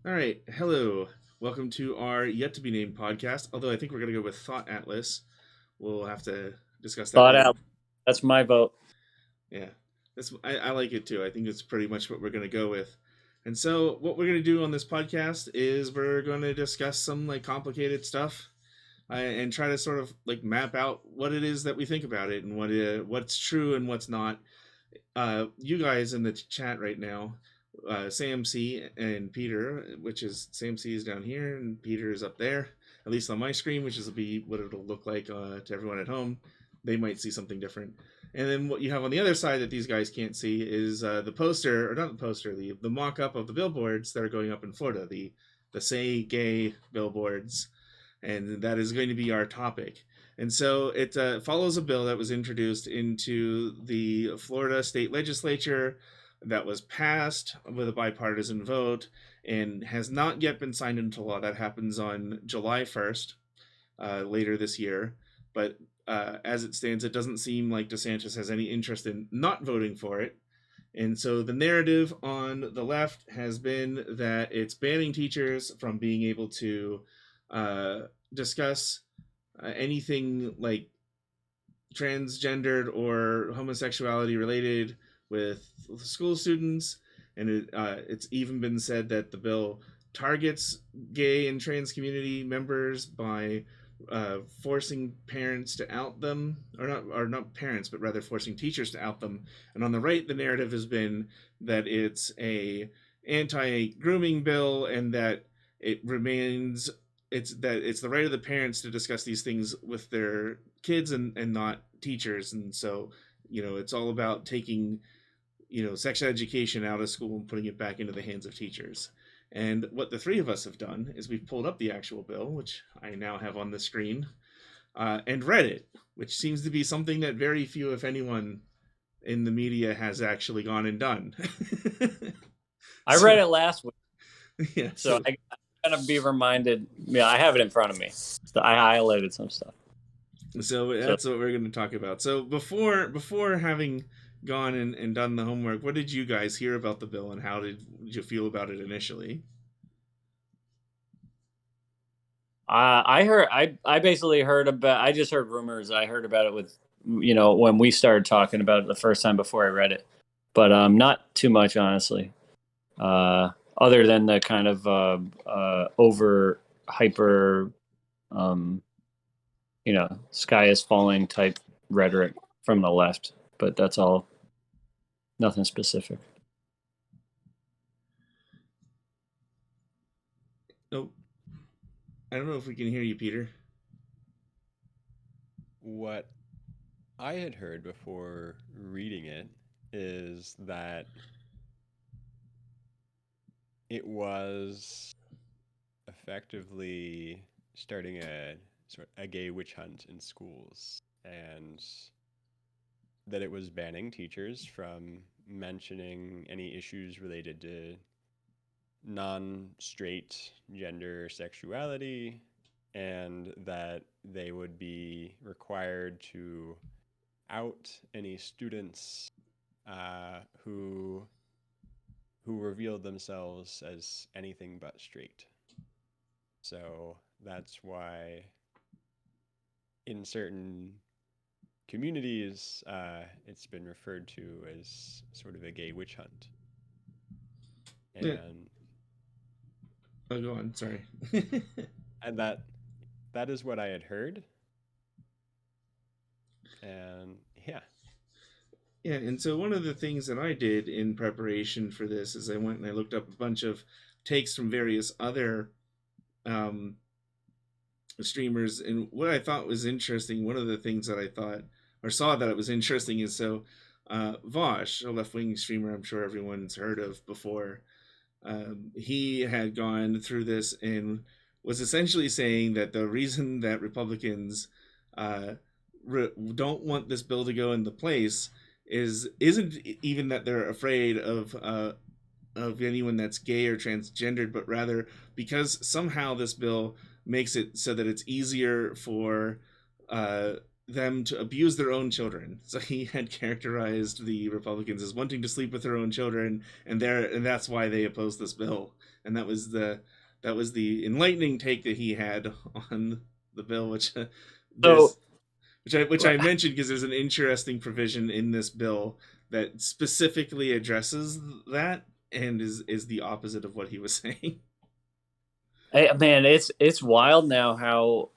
All right. Hello. Welcome to our yet to be named podcast. Although I think we're going to go with Thought Atlas. We'll have to discuss that Thought later. out. That's my vote. Yeah. I like it too. I think it's pretty much what we're going to go with. And so, what we're going to do on this podcast is we're going to discuss some like complicated stuff and try to sort of like map out what it is that we think about it and what's true and what's not. You guys in the chat right now, Sam C and Peter, which is Sam C is down here and Peter is up there, at least on my screen, which is will be what it'll look like to everyone at home. They might see something different. And then what you have on the other side that these guys can't see is the poster, or not the poster, the mock up of the billboards that are going up in Florida, the Say Gay billboards. And that is going to be our topic. And so it follows a bill that was introduced into the Florida state legislature that was passed with a bipartisan vote and has not yet been signed into law. That happens on July 1st, later this year. But as it stands, it doesn't seem like DeSantis has any interest in not voting for it. And so the narrative on the left has been that it's banning teachers from being able to discuss anything like transgendered or homosexuality related with school students. And it's even been said that the bill targets gay and trans community members by forcing parents to out them, or not parents, but rather forcing teachers to out them. And on the right, the narrative has been that it's a anti-grooming bill and that it remains it's the right of the parents to discuss these things with their kids and not teachers. And so it's all about taking sex education out of school and putting it back into the hands of teachers. And what the three of us have done is we've pulled up the actual bill, which I now have on the screen, and read it, which seems to be something that very few, if anyone, in the media has actually gone and done. I read it last week, Yeah, so I gotta be reminded. Yeah, I have it in front of me. So I highlighted some stuff. So that's what we're going to talk about. So before having gone and done the homework, what did you guys hear about the bill and how did you feel about it initially? I heard. I basically heard about. I just heard rumors. I heard about it with when we started talking about it the first time before I read it, but not too much honestly. Other than the kind of over hyper, sky is falling type rhetoric from the left, but that's all. Nothing specific. Oh, I don't know if we can hear you, Peter. What I had heard before reading it is that it was effectively starting a gay witch hunt in schools, and that it was banning teachers from mentioning any issues related to non-straight gender sexuality, and that they would be required to out any students who revealed themselves as anything but straight. So that's why in certain communities it's been referred to as sort of a gay witch hunt. And Yeah. Oh, go on. Sorry. and that is what I had heard. And yeah. Yeah, and so one of the things that I did in preparation for this is I went and I looked up a bunch of takes from various other um, streamers, and what I thought was interesting. One of the things that I thought or saw that it was interesting is so Vosh, a left wing streamer, I'm sure everyone's heard of before. He had gone through this and was essentially saying that the reason that Republicans don't want this bill to go into place isn't even that they're afraid of anyone that's gay or transgendered, but rather because somehow this bill makes it so that it's easier for them to abuse their own children. So he had characterized the Republicans as wanting to sleep with their own children, and that's why they opposed this bill. And that was the enlightening take that he had on the bill, So, which I mentioned because there's an interesting provision in this bill that specifically addresses that and is the opposite of what he was saying. man, it's wild now how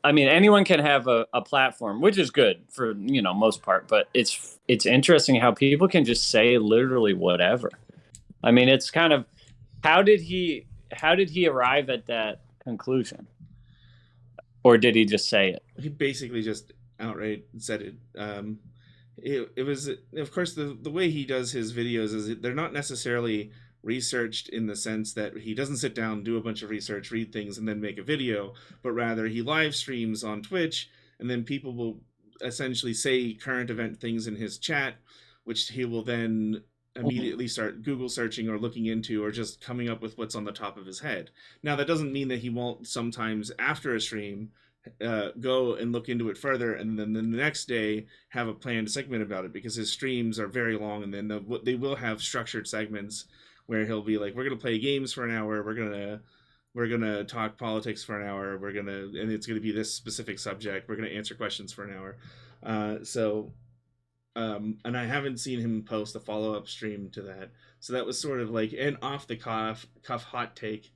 I mean, anyone can have a platform, which is good for most part, but it's interesting how people can just say literally whatever. I mean, it's kind of how did he arrive at that conclusion, or did he just say it? He basically just outright said it. It was, of course, the way he does his videos is they're not necessarily researched in the sense that he doesn't sit down, do a bunch of research, read things, and then make a video, but rather he live streams on Twitch, and then people will essentially say current event things in his chat, which he will then immediately start Google searching or looking into or just coming up with what's on the top of his head. Now, that doesn't mean that he won't sometimes after a stream go and look into it further, and then the next day have a planned segment about it, because his streams are very long, and then they will have structured segments where he'll be like, we're going to play games for an hour, we're going to talk politics for an hour, and it's going to be this specific subject, we're going to answer questions for an hour. And I haven't seen him post a follow-up stream to that, so that was sort of like an off the cuff hot take.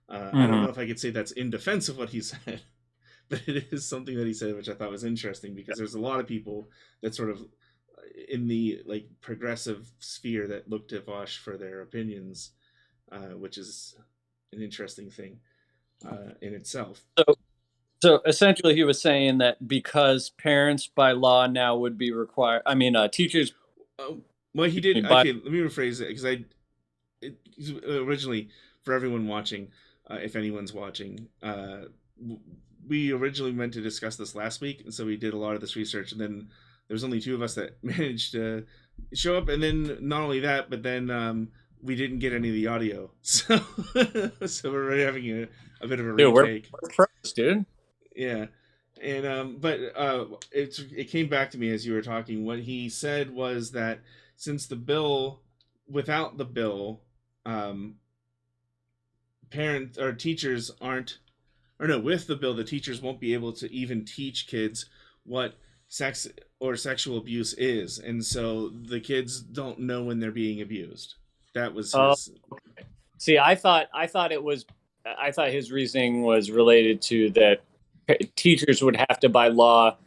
I don't know if I could say that's in defense of what he said, but it is something that he said, which I thought was interesting, because there's a lot of people that sort of in the like progressive sphere that look to Vosh for their opinions, which is an interesting thing in itself. So essentially, he was saying that because parents by law now would be required. I mean, teachers. Well, he did. Okay, let me rephrase it, because originally, for everyone watching, if anyone's watching, we originally meant to discuss this last week, and so we did a lot of this research, and then there was only two of us that managed to show up, and then not only that, but then we didn't get any of the audio, so we're having a bit of a retake. We're pros, dude. Yeah, and but it came back to me as you were talking. What he said was that since without the bill, parents or teachers aren't. Or no, with the bill, the teachers won't be able to even teach kids what sex or sexual abuse is, and so the kids don't know when they're being abused. That was his. See, I thought his reasoning was related to that teachers would have to, by law,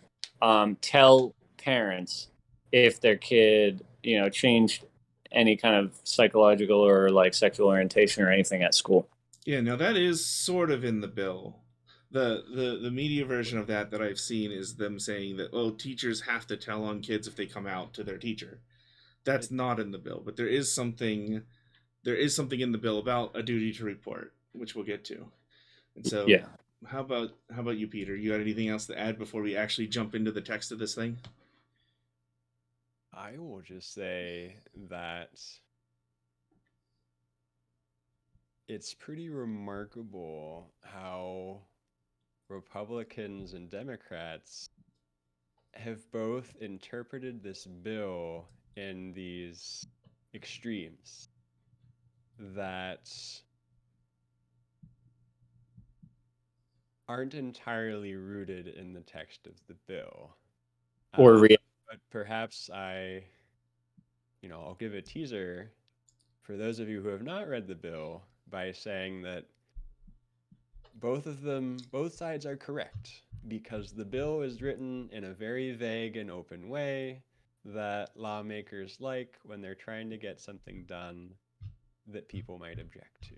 tell parents if their kid, changed any kind of psychological or like sexual orientation or anything at school. Yeah, now that is sort of in the bill. The media version of that I've seen is them saying that, teachers have to tell on kids if they come out to their teacher. That's not in the bill, but there is something in the bill about a duty to report, which we'll get to. And so, yeah. How about you, Peter? You got anything else to add before we actually jump into the text of this thing? I will just say that it's pretty remarkable how Republicans and Democrats have both interpreted this bill in these extremes that aren't entirely rooted in the text of the bill. But perhaps I'll give a teaser for those of you who have not read the bill by saying that both sides are correct, because the bill is written in a very vague and open way that lawmakers like when they're trying to get something done that people might object to.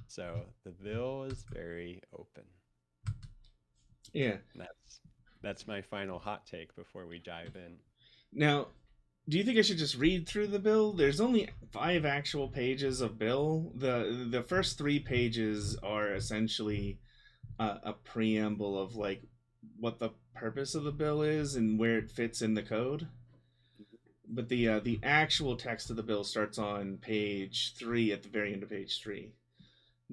So the bill is very open. Yeah. That's my final hot take before we dive in. Now, do you think I should just read through the bill? There's only 5 actual pages of bill. The first 3 pages are essentially a preamble of like what the purpose of the bill is and where it fits in the code. But the actual text of the bill starts on page 3, at the very end of page 3.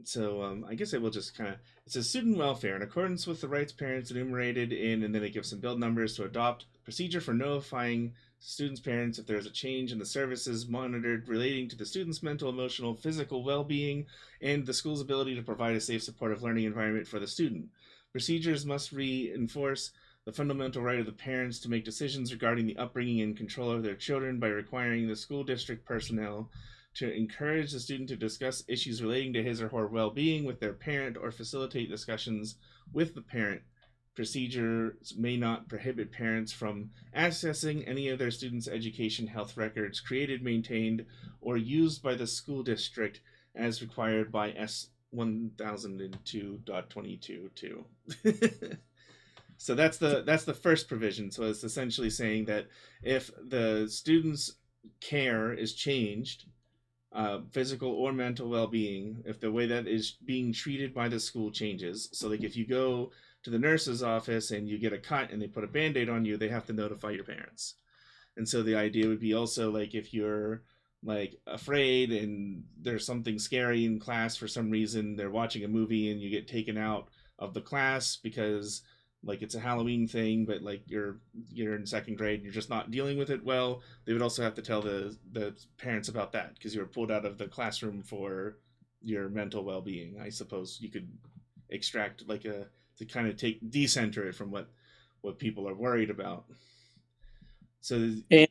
So I guess I will just kind of, it says student welfare in accordance with the rights parents enumerated in, and then it gives some build numbers to adopt procedure for notifying students' parents if there is a change in the services monitored relating to the student's mental, emotional, physical well-being, and the school's ability to provide a safe, supportive learning environment for the student. Procedures must reinforce the fundamental right of the parents to make decisions regarding the upbringing and control of their children by requiring the school district personnel to encourage the student to discuss issues relating to his or her well-being with their parent or facilitate discussions with the parent. Procedures may not prohibit parents from accessing any of their students' education health records created, maintained, or used by the school district as required by S 1002.22.2. So that's the first provision. So it's essentially saying that if the student's care is changed, physical or mental well-being, if the way that is being treated by the school changes, so like if you go to the nurse's office and you get a cut and they put a band-aid on you, they have to notify your parents. And so the idea would be also like if you're like afraid and there's something scary in class for some reason, they're watching a movie and you get taken out of the class because like it's a Halloween thing, but like you're in second grade, you're just not dealing with it well. They would also have to tell the parents about that because you were pulled out of the classroom for your mental well-being. I suppose you could extract like a to kind of take decenter it from what people are worried about. So, And,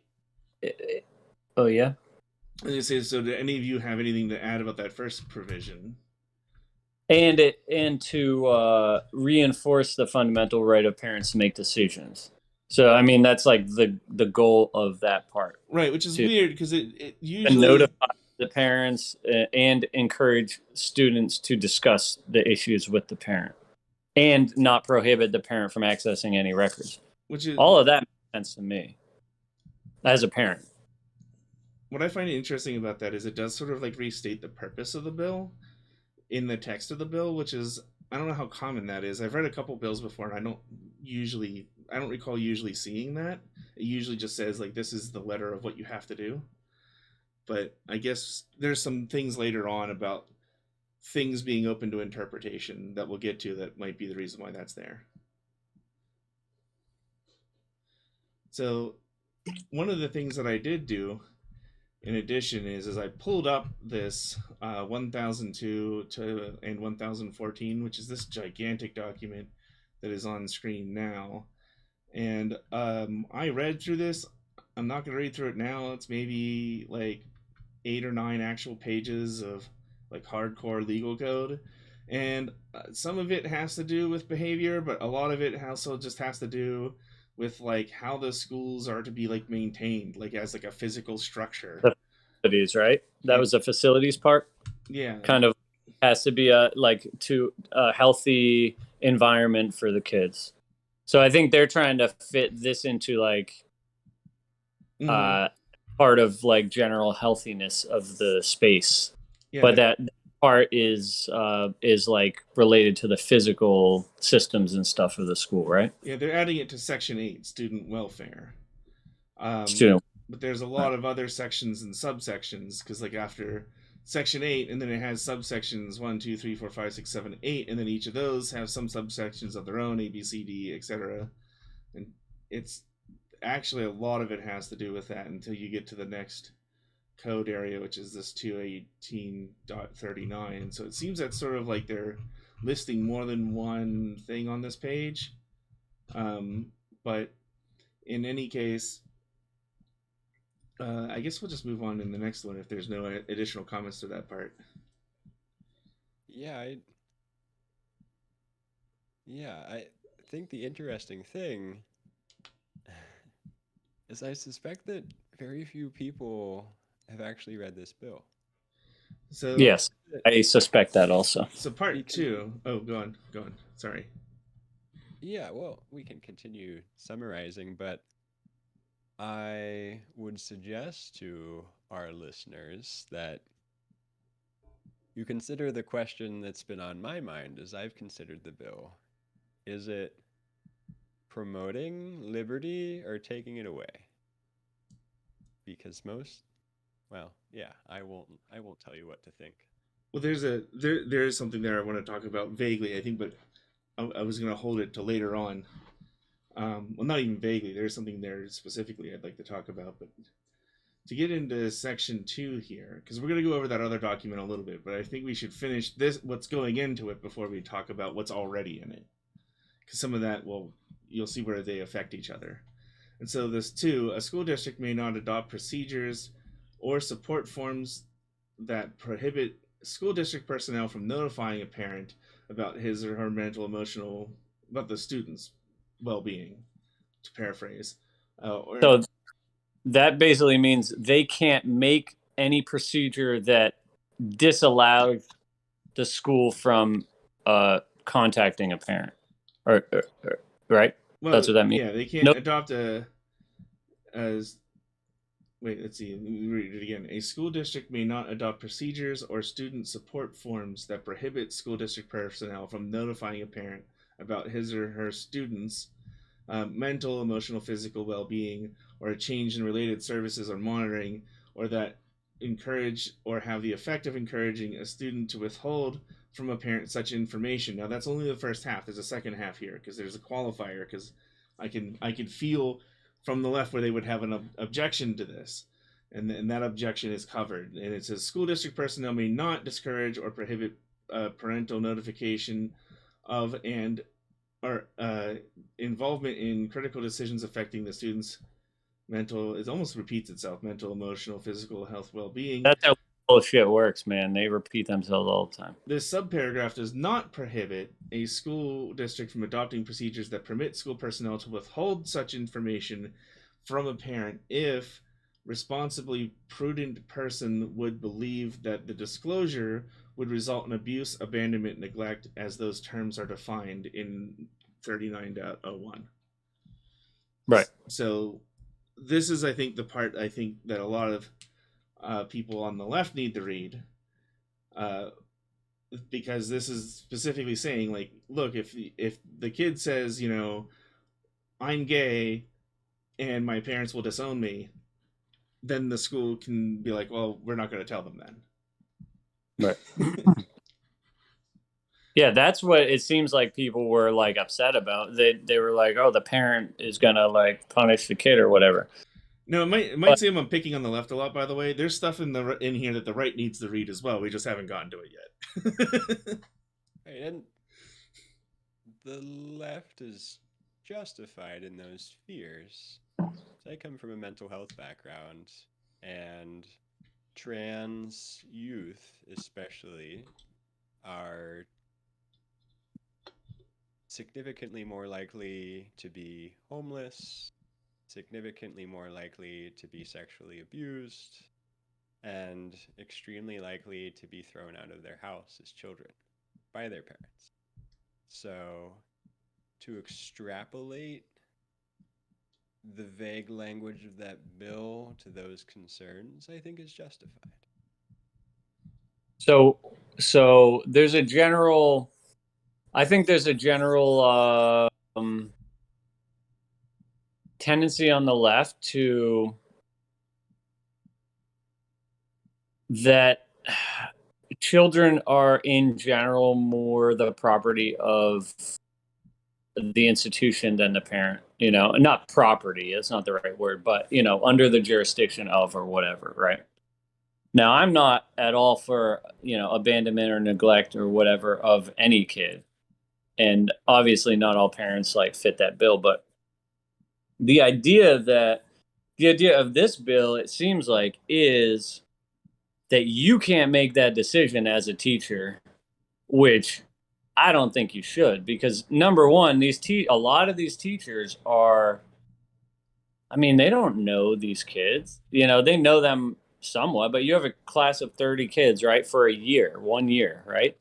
oh yeah. they say, so do any of you have anything to add about that first provision? And to reinforce the fundamental right of parents to make decisions. So I mean that's like the goal of that part, Right, which is to weird because it and usually notify the parents and encourage students to discuss the issues with the parent and not prohibit the parent from accessing any records. which is All of that makes sense to me as a parent. what I find interesting about that is it does sort of like restate the purpose of the bill in the text of the bill, which is I don't know how common that is. I've read a couple bills before, and I don't recall usually seeing that. It usually just says like this is the letter of what you have to do. But I guess there's some things later on about things being open to interpretation that we'll get to that might be the reason why that's there. So one of the things that I did do in addition is I pulled up this 1002 to and 1014, which is this gigantic document that is on screen now. And I read through this. I'm not going to read through it now. It's maybe like 8 or 9 actual pages of like hardcore legal code. And some of it has to do with behavior, but a lot of it also just has to do with like how the schools are to be like maintained, like as like a physical structure. The facilities, right? That And was the facilities part. yeah, Kind of has to be a healthy environment for the kids. So I think they're trying to fit this into like mm-hmm. part of like general healthiness of the space, Yeah, but that part is like related to the physical systems and stuff of the school, right? yeah, they're adding it to Section 8, student welfare. Student, But there's a lot of other sections and subsections because like after Section 8, and then it has subsections 1, 2, 3, 4, 5, 6, 7, 8, and then each of those have some subsections of their own, A, B, C, D, etc. And it's actually a lot of it has to do with that until you get to the next code area, which is this 218.39. So it seems that sort of like they're listing more than one thing on this page. But in any case, I guess we'll just move on in the next one if there's no additional comments to that part. Yeah, I think the interesting thing is I suspect that very few people have actually read this bill. So yes, I suspect that also. So part Because, 2. Oh, go on. Sorry. yeah, well, we can continue summarizing, but I would suggest to our listeners that you consider the question that's been on my mind as I've considered the bill. Is it promoting liberty or taking it away? Because I won't tell you what to think. Well, there is something there I want to talk about vaguely, I think, but I was going to hold it to later on. Well, not even vaguely. There's something there specifically I'd like to talk about, but to get into section 2 here, because we're going to go over that other document a little bit, but I think we should finish this, what's going into it, before we talk about what's already in it, because some of that, well, you'll see where they affect each other. And so this 2, a school district may not adopt procedures or support forms that prohibit school district personnel from notifying a parent about his or her mental, emotional, about the student's well-being, to paraphrase. So that basically means they can't make any procedure that disallows the school from contacting a parent, or right? Well, that's what that means. Yeah, they can't adopt as wait, let's see. Let me read it again. A school district may not adopt procedures or student support forms that prohibit school district personnel from notifying a parent about his or her students' mental, emotional, physical well-being, or a change in related services or monitoring, or that encourage or have the effect of encouraging a student to withhold from a parent such information. Now that's only the first half. There's a second half here because there's a qualifier, because I can feel from the left where they would have an objection to this, and that objection is covered. And it says school district personnel may not discourage or prohibit parental notification of and or involvement in critical decisions affecting the student's mental. It almost repeats itself: mental, emotional, physical health, well-being. That's how bullshit works, man. They repeat themselves all the time. This subparagraph does not prohibit a school district from adopting procedures that permit school personnel to withhold such information from a parent if responsibly prudent person would believe that the disclosure would result in abuse, abandonment, neglect, as those terms are defined in 39.01. Right. So this is, I think, the part I think that a lot of people on the left need to read, because this is specifically saying, like, look, if the kid says, you know, I'm gay and my parents will disown me, then the school can be like, well, we're not going to tell them then. Right. Yeah, that's what it seems like people were like upset about. They were like, oh, the parent is gonna like punish the kid or whatever. No, it might seem I'm picking on the left a lot, by the way. There's stuff in here that the right needs to read as well. We just haven't gotten to it yet. Right, and the left is justified in those fears. So I come from a mental health background, and trans youth especially are significantly more likely to be homeless, significantly more likely to be sexually abused, and extremely likely to be thrown out of their house as children by their parents. So to extrapolate the vague language of that bill to those concerns, I think is justified. So there's a general, I think there's a general tendency on the left to that children are in general more the property of the institution than the parent, you know, not property, it's not the right word, but, you know, under the jurisdiction of or whatever, right? Now, I'm not at all for, you know, abandonment or neglect or whatever of any kid. And obviously not all parents like fit that bill, but the idea of this bill, it seems like, is that you can't make that decision as a teacher, which I don't think you should, because number one, a lot of these teachers are, I mean, they don't know these kids. You know, they know them somewhat, but you have a class of 30 kids, right, for a year, 1 year, right?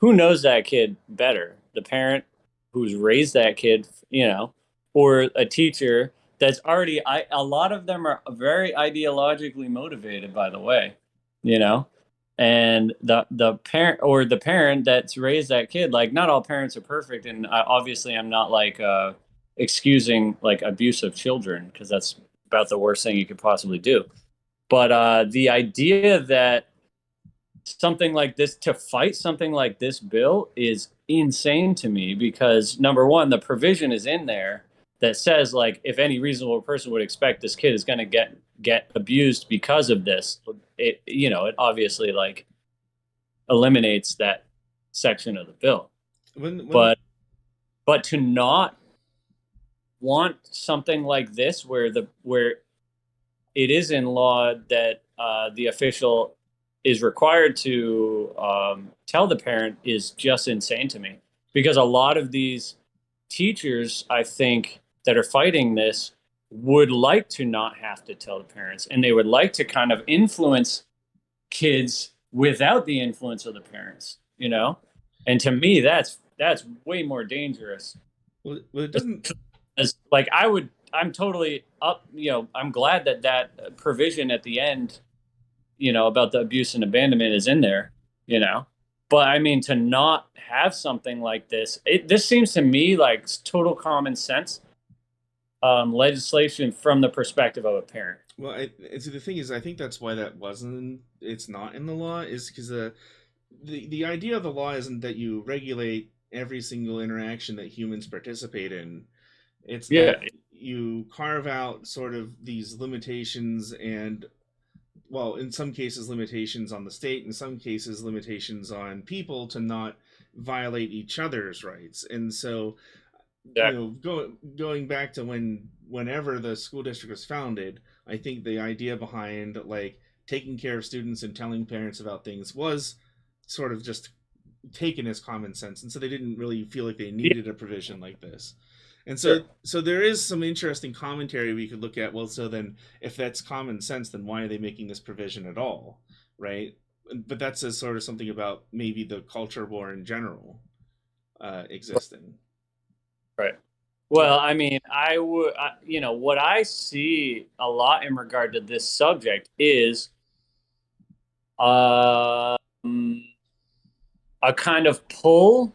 Who knows that kid better? The parent who's raised that kid, you know, or a teacher that's already, a lot of them are very ideologically motivated, by the way, you know? And the parent that's raised that kid, like, not all parents are perfect, and obviously I'm not like excusing like abuse of children, because that's about the worst thing you could possibly do. But the idea that something like this, to fight something like this bill is insane to me, because number one, the provision is in there that says, like, if any reasonable person would expect this kid is going to get abused because of this, it, you know, it obviously like eliminates that section of the bill. But to not want something like this, where it is in law that the official is required to tell the parent, is just insane to me. Because a lot of these teachers, I think, that are fighting this would like to not have to tell the parents, and they would like to kind of influence kids without the influence of the parents, you know? And to me, that's way more dangerous. Well, it doesn't. As, like, I'm totally up, you know, I'm glad that provision at the end, you know, about the abuse and abandonment is in there, you know. But I mean, to not have something like this, this seems to me like total common sense legislation from the perspective of a parent. Well, so the thing is, I think that's why it's not in the law, is because the idea of the law isn't that you regulate every single interaction that humans participate in. It's that you carve out sort of these limitations, and, well, in some cases limitations on the state, in some cases limitations on people, to not violate each other's rights. And so, you know, going back to whenever the school district was founded, I think the idea behind, like, taking care of students and telling parents about things was sort of just taken as common sense, and so they didn't really feel like they needed a provision like this. And so there is some interesting commentary we could look at. Well, so then if that's common sense, then why are they making this provision at all, right? But that says sort of something about maybe the culture war in general existing. Right. Well, I mean, you know, what I see a lot in regard to this subject is a kind of pull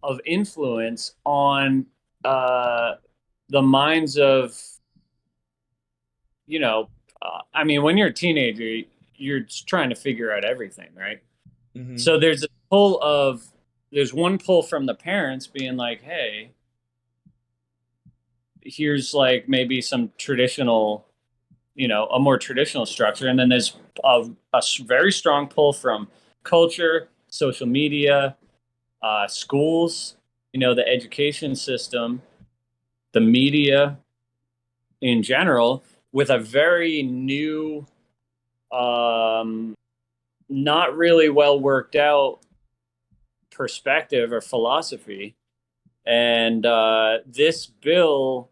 of influence on the minds of, you know, I mean, when you're a teenager, you're just trying to figure out everything, right? Mm-hmm. So there's one pull from the parents being like, hey, here's like maybe some traditional, you know, a more traditional structure. And then there's a very strong pull from culture, social media, schools, you know, the education system, the media in general, with a very new, not really well worked out perspective or philosophy. And this bill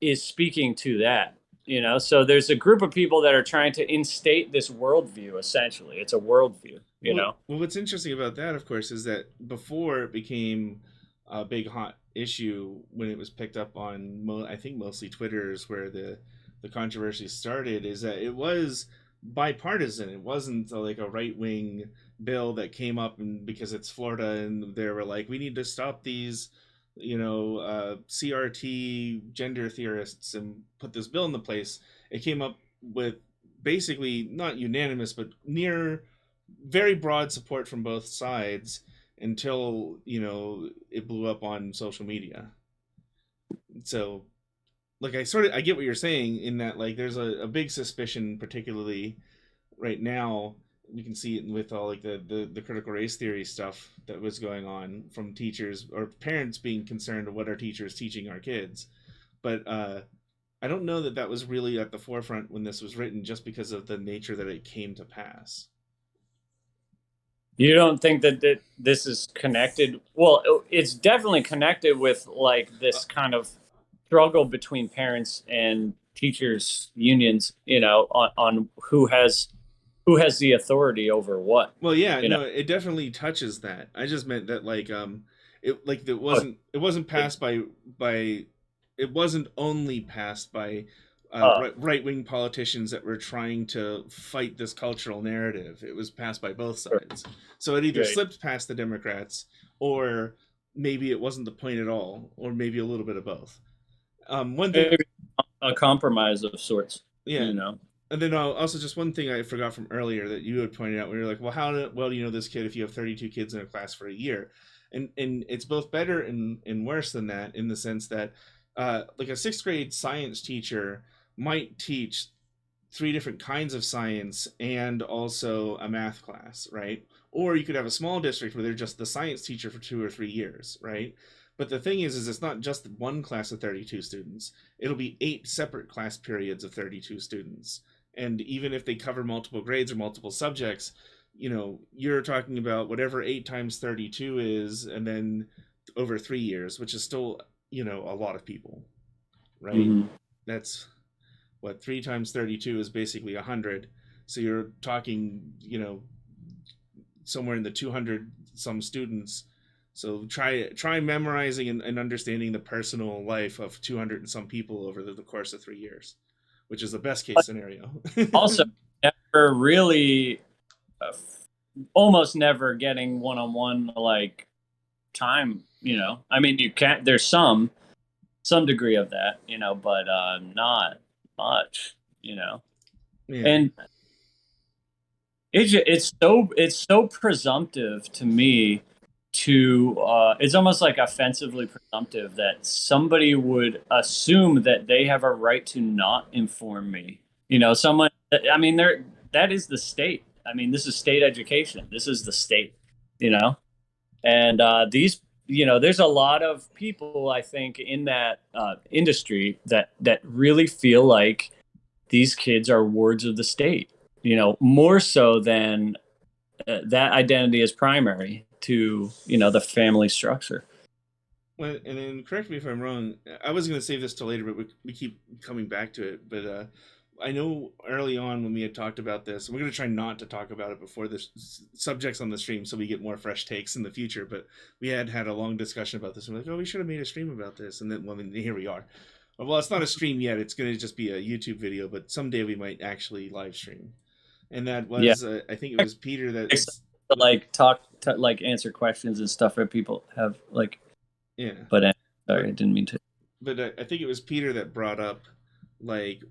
is speaking to that, you know. So there's a group of people that are trying to instate this worldview. Essentially, it's a worldview, you know. Well, what's interesting about that, of course, is that before it became a big hot issue, when it was picked up on, I think mostly Twitter is where the controversy started, is that it was bipartisan. It wasn't like a right-wing bill that came up and because it's Florida and they were like, we need to stop these, you know, CRT gender theorists and put this bill into place. It came up with basically not unanimous, but near very broad support from both sides, until, you know, it blew up on social media. So, like, I get what you're saying, in that, like, there's a big suspicion, particularly right now. We can see it with all, like, the critical race theory stuff that was going on from teachers or parents being concerned of what our teachers teaching our kids. But I don't know that was really at the forefront when this was written, just because of the nature that it came to pass. You don't think that this is connected? Well, it's definitely connected with, like, this kind of struggle between parents and teachers unions, you know, on who has the authority over what. Well, yeah, it definitely touches that. I just meant that, like, it wasn't passed by it wasn't only passed by right-wing politicians that were trying to fight this cultural narrative. It was passed by both sides. So it either slipped past the Democrats, or maybe it wasn't the point at all, or maybe a little bit of both. One thing, maybe a compromise of sorts. Yeah. You know. And then also just one thing I forgot from earlier that you had pointed out, where you're like, well, well do you know this kid if you have 32 kids in a class for a year? And it's both better and worse than that, in the sense that like a sixth grade science teacher might teach three different kinds of science and also a math class, right? Or you could have a small district where they're just the science teacher for 2 or 3 years, right? But the thing is it's not just one class of 32 students. It'll be 8 separate class periods of 32 students. And even if they cover multiple grades or multiple subjects, you're talking about whatever 8 times 32 is, and then over 3 years, which is still, a lot of people, right? Mm-hmm. That's what 3 times 32 is basically 100. So you're talking, somewhere in the 200 some students. So try memorizing and understanding the personal life of 200 and some people over the course of 3 years, which is the best case scenario. Also, never really, almost never getting one-on-one like time. I mean, you can't. There's some degree of that, but not much. Yeah. And it's so presumptive to me to it's almost like offensively presumptive that somebody would assume that they have a right to not inform me. Someone, I mean, that is the state. I mean, this is state education. This is the state, and these, there's a lot of people, I think, in that industry that really feel like these kids are wards of the state, more so than that identity is primary to, the family structure. Well, and then correct me if I'm wrong. I was going to save this till later, but we keep coming back to it. But I know early on when we had talked about this, we're going to try not to talk about it before the subjects on the stream, so we get more fresh takes in the future. But we had a long discussion about this. And we're like, oh, we should have made a stream about this. And then, well, here we are. Well, it's not a stream yet. It's going to just be a YouTube video. But someday we might actually live stream. And that was, I think it was Peter that answer questions and stuff that people have yeah. But sorry, I didn't mean to. But I think it was Peter that brought up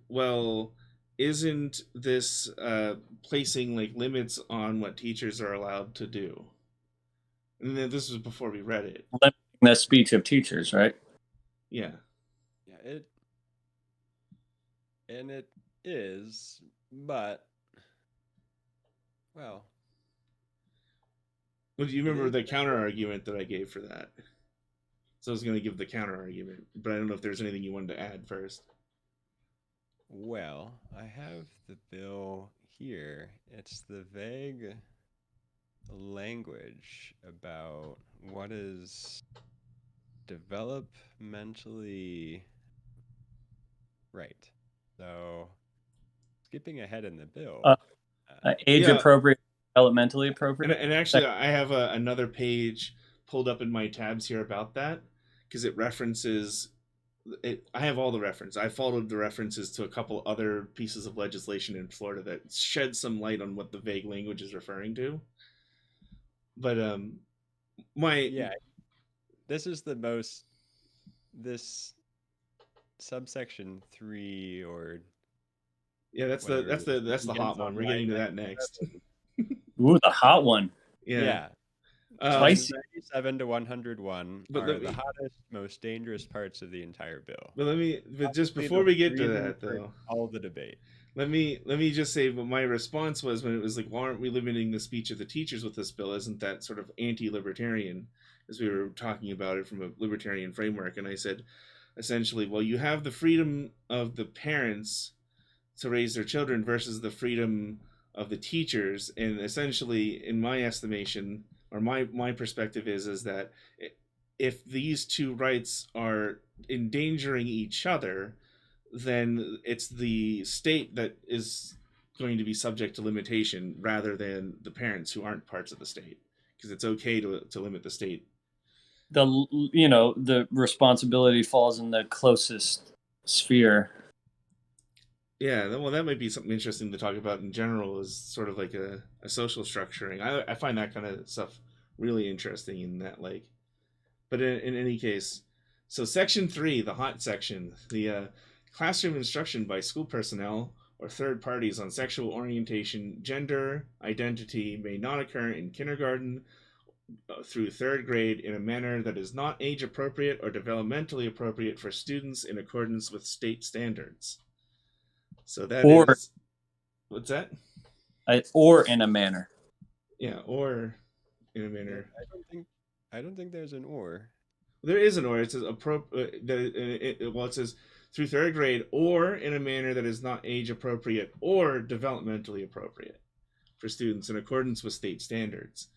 well, isn't this placing limits on what teachers are allowed to do? And then this was before we read it. Limiting the speech of teachers, right? Yeah. Yeah, it is, but well. Well, do you remember the counter argument that I gave for that? So I was going to give the counter argument, but I don't know if there's anything you wanted to add first. Well, I have the bill here. It's the vague language about what is developmentally right. So, skipping ahead in the bill. Age appropriate, developmentally appropriate. And actually, I have another page pulled up in my tabs here about that, because it references it. I have all the reference. I followed the references to a couple other pieces of legislation in Florida that shed some light on what the vague language is referring to. But this is this subsection 3 or that's the hot one. We're getting to that next. Ooh, the hot one. Yeah. 97 to 101 are the hottest, most dangerous parts of the entire bill. But just before we get to that, though, all the debate. Let me just say what my response was when it was why aren't we limiting the speech of the teachers with this bill? Isn't that sort of anti-libertarian, as we were talking about it from a libertarian framework? And I said, essentially, well, you have the freedom of the parents to raise their children versus the freedom of the teachers. And essentially, in my estimation, or my perspective is that if these two rights are endangering each other, then it's the state that is going to be subject to limitation rather than the parents who aren't parts of the state, because it's okay to limit the state. The responsibility falls in the closest sphere. Yeah, well, that might be something interesting to talk about in general, is sort of like a social structuring. I find that kind of stuff really interesting in that, but in any case, so section 3, the hot section, the classroom instruction by school personnel or third parties on sexual orientation, gender, identity may not occur in kindergarten through third grade in a manner that is not age appropriate or developmentally appropriate for students in accordance with state standards. So that Or is, what's that? Or in a manner. Yeah, or in a manner. I don't think there's an or. There is an or. It says it says through third grade or in a manner that is not age appropriate or developmentally appropriate for students in accordance with state standards.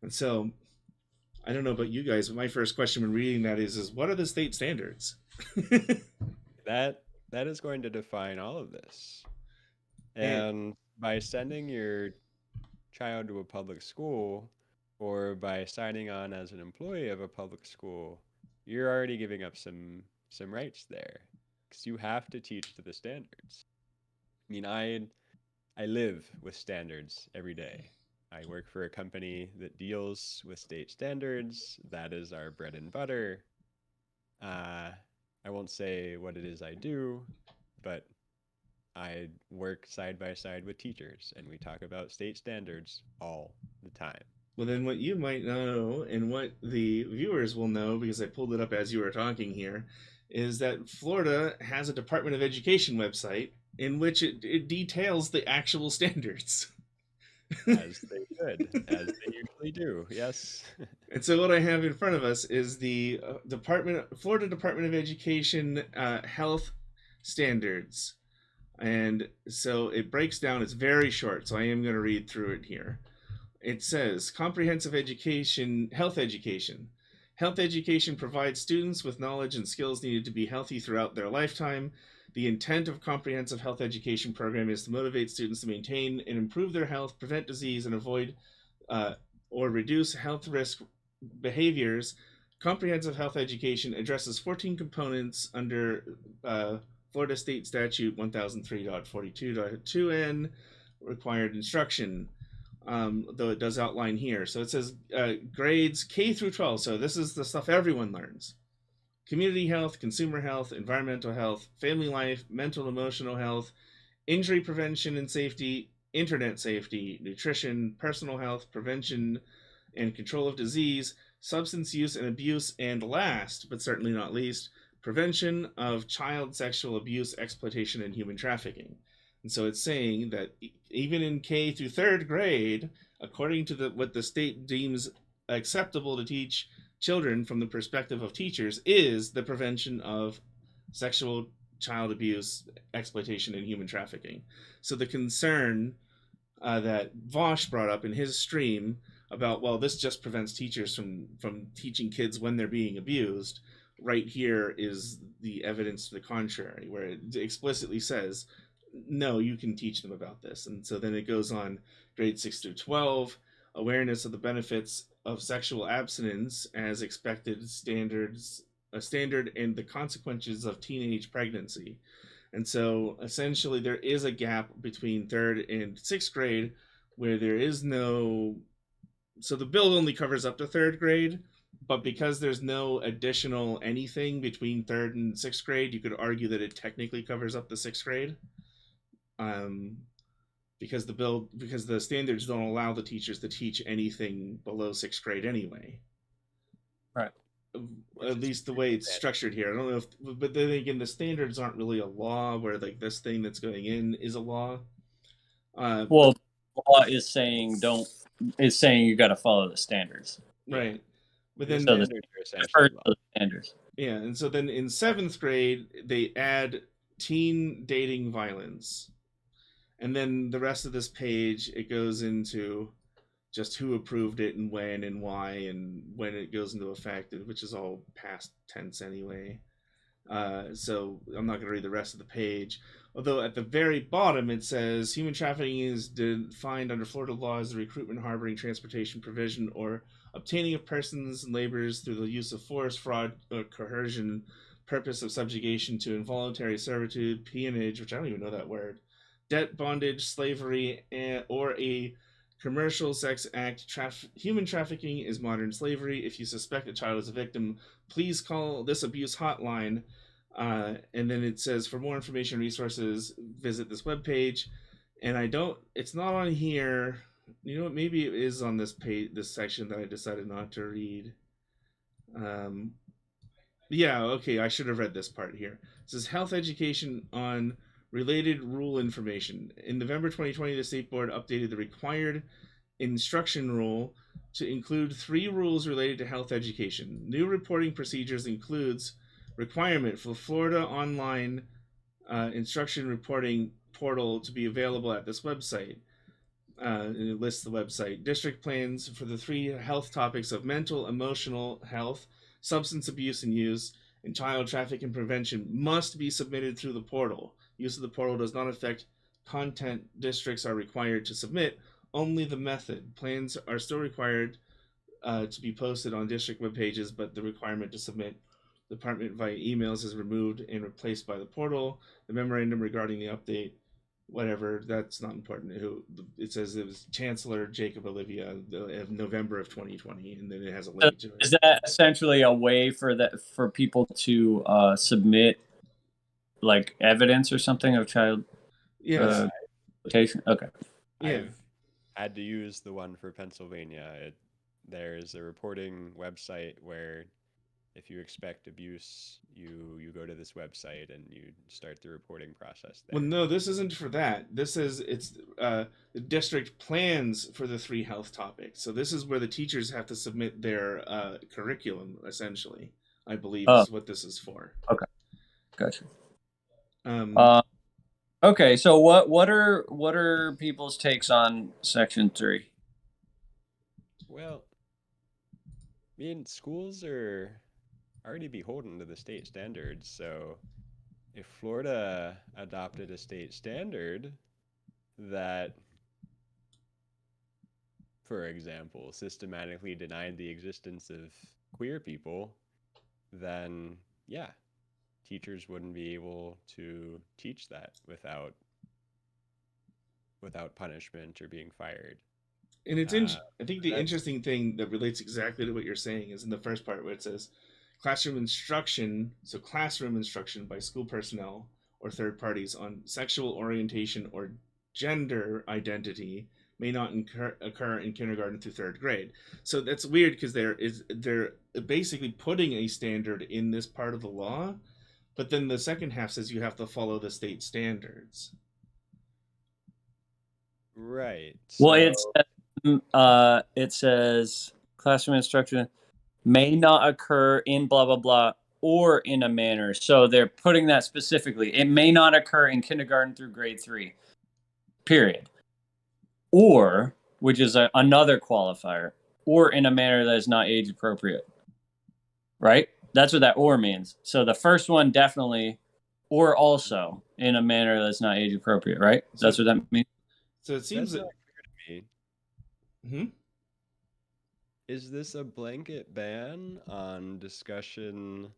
And so, I don't know about you guys, but my first question when reading that is what are the state standards? That is going to define all of this. And by sending your child to a public school or by signing on as an employee of a public school, you're already giving up some rights there because you have to teach to the standards. I mean, I live with standards every day. I work for a company that deals with state standards. That is our bread and butter. I won't say what it is I do, but I work side by side with teachers, and we talk about state standards all the time. Well, then what you might know, and what the viewers will know, because I pulled it up as you were talking here, is that Florida has a Department of Education website in which it details the actual standards. As they should, as they usually do, yes. And so what I have in front of us is the Florida Department of Education health standards. And so it breaks down, it's very short, so I am going to read through it here. It says, comprehensive education, health education. Health education provides students with knowledge and skills needed to be healthy throughout their lifetime. The intent of comprehensive health education program is to motivate students to maintain and improve their health, prevent disease, and avoid or reduce health risk behaviors. Comprehensive health education addresses 14 components under Florida State Statute 1003.42.2n, required instruction, though it does outline here. So it says grades K through 12. So this is the stuff everyone learns. Community health, consumer health, environmental health, family life, mental and emotional health, injury prevention and safety, internet safety, nutrition, personal health, prevention and control of disease, substance use and abuse, and last, but certainly not least, prevention of child sexual abuse, exploitation, and human trafficking. And so it's saying that even in K through third grade, according to what the state deems acceptable to teach children from the perspective of teachers, is the prevention of sexual child abuse, exploitation, and human trafficking. So the concern that Vosh brought up in his stream about, well, this just prevents teachers from teaching kids when they're being abused, right here is the evidence to the contrary, where it explicitly says, no, you can teach them about this. And so then it goes on, grade 6 through 12, awareness of the benefits of sexual abstinence as expected standards, a standard, and the consequences of teenage pregnancy. And so essentially there is a gap between third and sixth grade where there is no, so the bill only covers up to third grade, but because there's no additional anything between third and sixth grade, you could argue that it technically covers up the sixth grade. Because the standards don't allow the teachers to teach anything below sixth grade anyway. Right. At least the way it's structured here. I don't know if, but then again, the standards aren't really a law where like this thing that's going in is a law. Well, law is saying you got to follow the standards. Right. But then so the standards. Yeah, and so then in seventh grade they add teen dating violence. And then the rest of this page, it goes into just who approved it and when and why and when it goes into effect, which is all past tense anyway. So I'm not going to read the rest of the page. Although at the very bottom it says, human trafficking is defined under Florida law as the recruitment, harboring, transportation, provision, or obtaining of persons and laborers through the use of force, fraud, or coercion, purpose of subjugation to involuntary servitude, peonage, which I don't even know that word, debt, bondage, slavery, or a commercial sex act. Human trafficking is modern slavery. If you suspect a child is a victim, please call this abuse hotline And then it says, for more information and resources, visit this webpage. And it's not on here. You know what? Maybe it is on this page, this section that I decided not to read. Yeah, okay, I should have read this part here. It says health education on related rule information. In November 2020, the state board updated the required instruction rule to include 3 rules related to health education. New reporting procedures includes requirement for Florida online instruction reporting portal to be available at this website. And it lists the website. District plans for the 3 health topics of mental, emotional health, substance abuse and use, and child trafficking prevention must be submitted through the portal. Use of the portal does not affect content districts are required to submit, only the method. Plans are still required to be posted on district web pages, but the requirement to submit department via emails is removed and replaced by the portal. The memorandum regarding the update, whatever, that's not important. It says it was Chancellor Jacob Olivia of November of 2020, and then it has a link to it. Is that essentially a way for people to submit like evidence or something of child exploitation? Okay. Yeah. I've had to use the one for Pennsylvania. There's a reporting website where if you expect abuse, you go to this website and you start the reporting process there. Well, no, this isn't for that. It's the district plans for the 3 health topics. So this is where the teachers have to submit their curriculum, essentially. I believe is what this is for. Okay, gotcha. Okay, so what are people's takes on Section 3? Well, I mean, schools are already beholden to the state standards, so if Florida adopted a state standard that, for example, systematically denied the existence of queer people, then yeah, teachers wouldn't be able to teach that without punishment or being fired. And I think the interesting thing that relates exactly to what you're saying is in the first part where it says classroom instruction, so classroom instruction by school personnel or third parties on sexual orientation or gender identity may not occur in kindergarten through 3rd grade. So that's weird because they're basically putting a standard in this part of the law, but then the second half says you have to follow the state standards. Right. Well, it says classroom instruction may not occur in blah blah blah or in a manner. So they're putting that specifically. It may not occur in kindergarten through grade 3. Period. Or, which is another qualifier, or in a manner that is not age appropriate. Right? That's what that or means. So the first one definitely, or also in a manner that's not age appropriate, right? That's what that means. So it seems that's not clear to me. Is this a blanket ban on discussion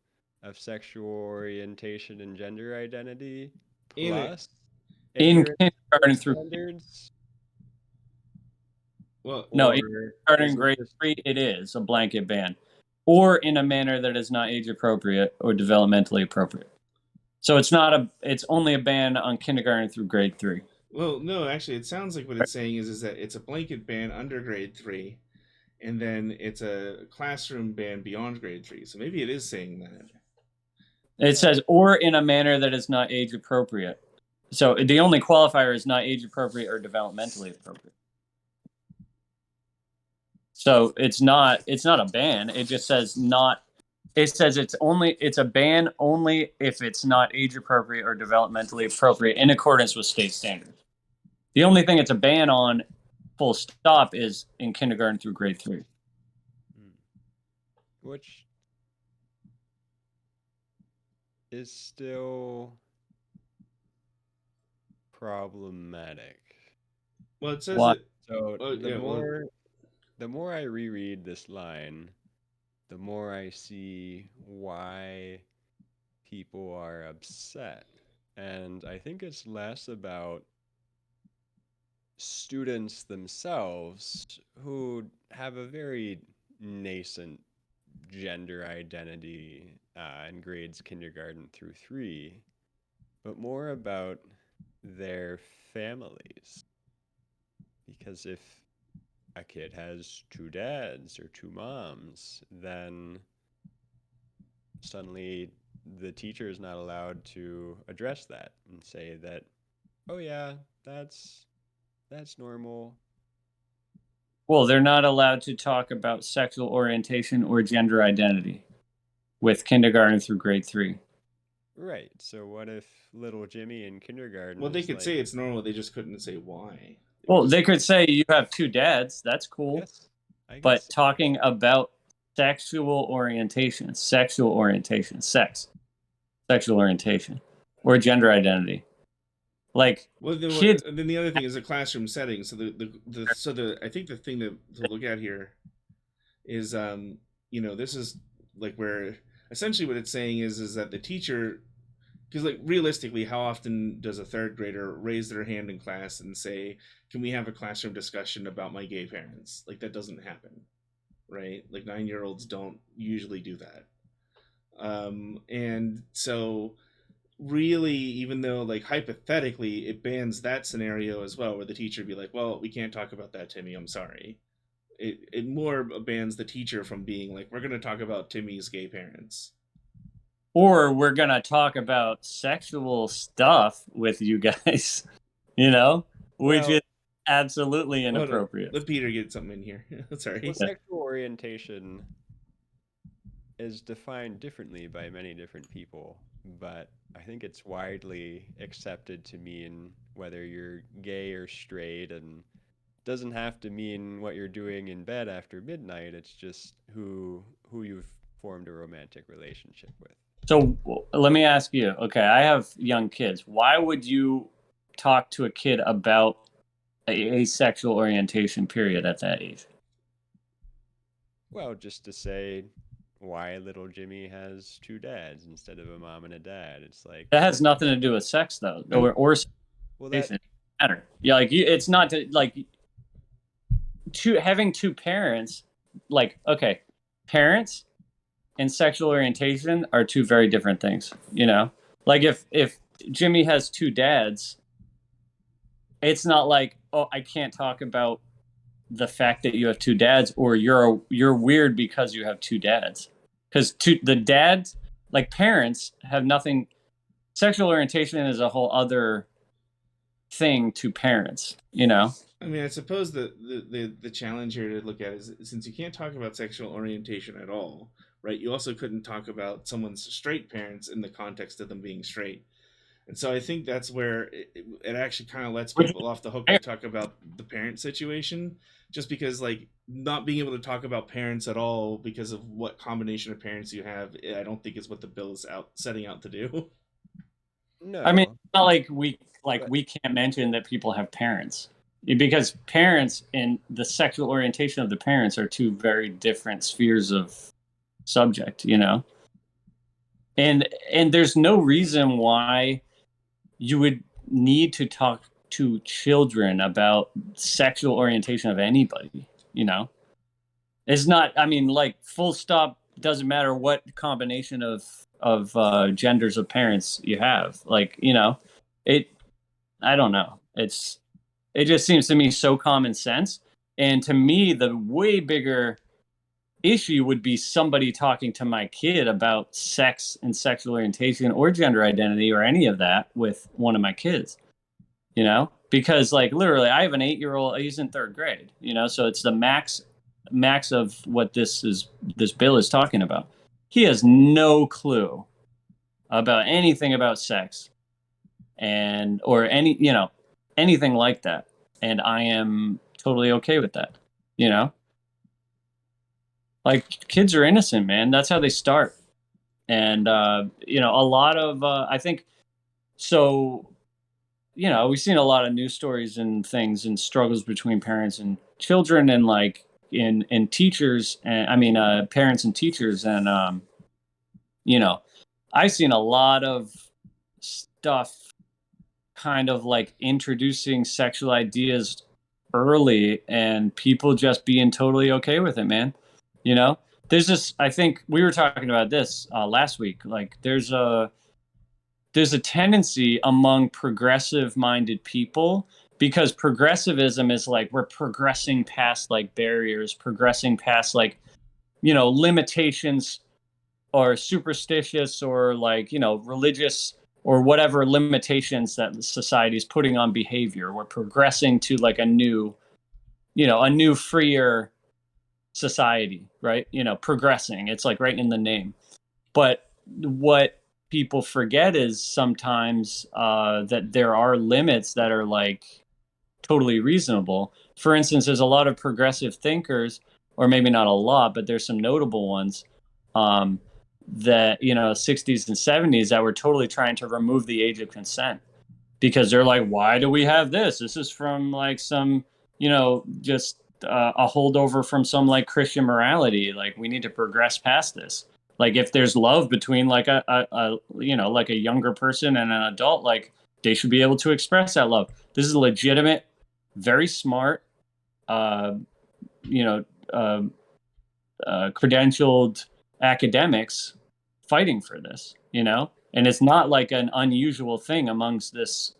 of sexual orientation and gender identity plus in kindergarten through standards? Well, no, in kindergarten grade 3, it is a blanket ban, or in a manner that is not age appropriate or developmentally appropriate. So it's only a ban on kindergarten through grade 3. Well, no, actually, it sounds like what it's saying is that it's a blanket ban under grade 3, and then it's a classroom ban beyond grade 3. So maybe it is saying that. It says, or in a manner that is not age appropriate. So the only qualifier is not age appropriate or developmentally appropriate. So it's not a ban. It just says not. It says it's a ban only if it's not age appropriate or developmentally appropriate in accordance with state standards. The only thing it's a ban on, full stop, is in kindergarten through grade 3. Which is still problematic. Well, it says that. So the more I reread this line, the more I see why people are upset. And I think it's less about students themselves who have a very nascent gender identity in grades kindergarten through 3, but more about their families. Because if a kid has 2 dads or 2 moms, then suddenly the teacher is not allowed to address that and say that, oh yeah, that's normal. Well, they're not allowed to talk about sexual orientation or gender identity with kindergarten through grade 3. Right. So what if little Jimmy in kindergarten Well, they is could like, say it's normal. They just couldn't say why. Well, they could say you have 2 dads. That's cool. yes, I But guess. talking about sexual orientation, sexual orientation, or gender identity. Like Well, kids, then the other thing is a classroom setting. So I think the thing to look at here is this is like where essentially what it's saying is that the teacher, because like realistically, how often does a 3rd grader raise their hand in class and say, "Can we have a classroom discussion about my gay parents?" Like that doesn't happen, right? Like 9-year-olds don't usually do that, and so really, even though like hypothetically it bans that scenario as well, where the teacher would be like, well, we can't talk about that, Timmy, I'm sorry. It more bans the teacher from being like, we're going to talk about Timmy's gay parents, or we're gonna talk about sexual stuff with you guys, which is absolutely inappropriate. Let Peter get something in here. Sorry. Well, sexual orientation is defined differently by many different people, but I think it's widely accepted to mean whether you're gay or straight, and doesn't have to mean what you're doing in bed after midnight. It's just who you've formed a romantic relationship with. So let me ask you, okay, I have young kids. Why would you talk to a kid about a sexual orientation period at that age? Well, just to say why little Jimmy has 2 dads instead of a mom and a dad. It's like that has nothing to do with sex, though, or well, that matter. Yeah, like it's not to, like having 2 parents. Like, okay, parents and sexual orientation are 2 very different things. Like if Jimmy has 2 dads, it's not like, oh, I can't talk about the fact that you have 2 dads, or you're weird because you have 2 dads. Because the dads, like parents, have nothing. Sexual orientation is a whole other thing to parents. I mean, I suppose the challenge here to look at is, since you can't talk about sexual orientation at all, right? You also couldn't talk about someone's straight parents in the context of them being straight. And so I think that's where it actually kind of lets people off the hook to talk about the parent situation, just because like not being able to talk about parents at all because of what combination of parents you have, I don't think is what the bill is setting out to do. no. I mean, it's not like we can't mention that people have parents, because parents and the sexual orientation of the parents are 2 very different spheres of subject, and there's no reason why you would need to talk to children about sexual orientation of anybody. It's not, I mean, like, full stop, doesn't matter what combination of genders of parents you have. Like, I don't know. It just seems to me so common sense. And to me, the way bigger issue would be somebody talking to my kid about sex and sexual orientation or gender identity or any of that with one of my kids, because like literally I have an 8-year-old, he's in 3rd grade, so it's the max of what this bill is talking about. He has no clue about anything about sex and or anything like that, and I am totally okay with that. Like, kids are innocent, man. That's how they start. And a lot of I think so. We've seen a lot of news stories and things and struggles between parents and children, and like in teachers, and parents and teachers, and I've seen a lot of stuff kind of like introducing sexual ideas early and people just being totally okay with it, man. there's this, I think we were talking about this last week. Like there's a tendency among progressive minded people, because progressivism is like we're progressing past like barriers, progressing past like, limitations or superstitious or like, religious or whatever limitations that society is putting on behavior. We're progressing to like a new freer society, right? Progressing. It's like right in the name. But what people forget is sometimes that there are limits that are like totally reasonable. For instance, there's a lot of progressive thinkers, or maybe not a lot, but there's some notable ones that 60s and 70s that were totally trying to remove the age of consent, because they're like, why do we have this? This is from like some, just a holdover from some like Christian morality. Like we need to progress past this. Like if there's love between like a like a younger person and an adult, like they should be able to express that love. This is legitimate, very smart, uh, you know, uh, credentialed academics fighting for this, and it's not like an unusual thing amongst this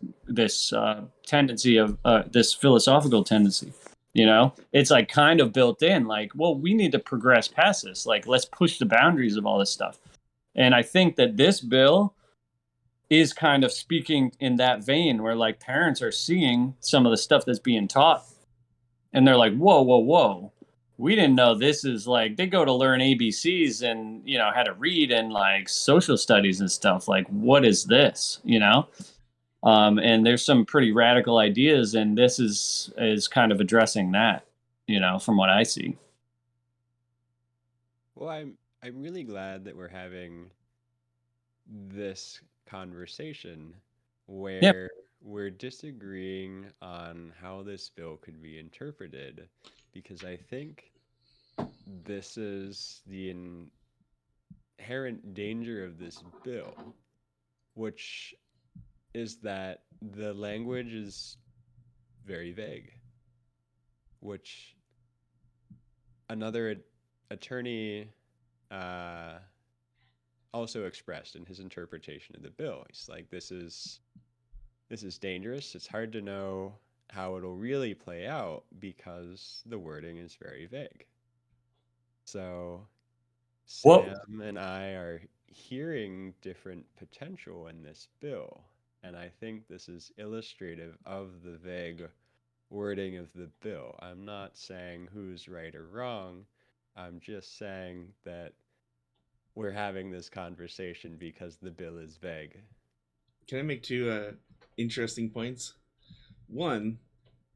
tendency of this philosophical tendency. It's like kind of built in, like, well, we need to progress past this, like let's push the boundaries of all this stuff. And I think that this bill is kind of speaking in that vein, where like parents are seeing some of the stuff that's being taught and they're like, whoa, we didn't know this is like, they go to learn ABCs and how to read and like social studies and stuff. Like, what is this? And there's some pretty radical ideas, and this is kind of addressing that, from what I see. Well, I'm really glad that we're having this conversation where we're disagreeing on how this bill could be interpreted, because I think this is the inherent danger of this bill, which is that the language is very vague, which another attorney also expressed in his interpretation of the bill. He's like, this is dangerous. It's hard to know how it'll really play out because the wording is very vague. So Sam and I are hearing different potential in this bill, and I think this is illustrative of the vague wording of the bill. I'm not saying who's right or wrong. I'm just saying that we're having this conversation because the bill is vague. Can I make two interesting points? One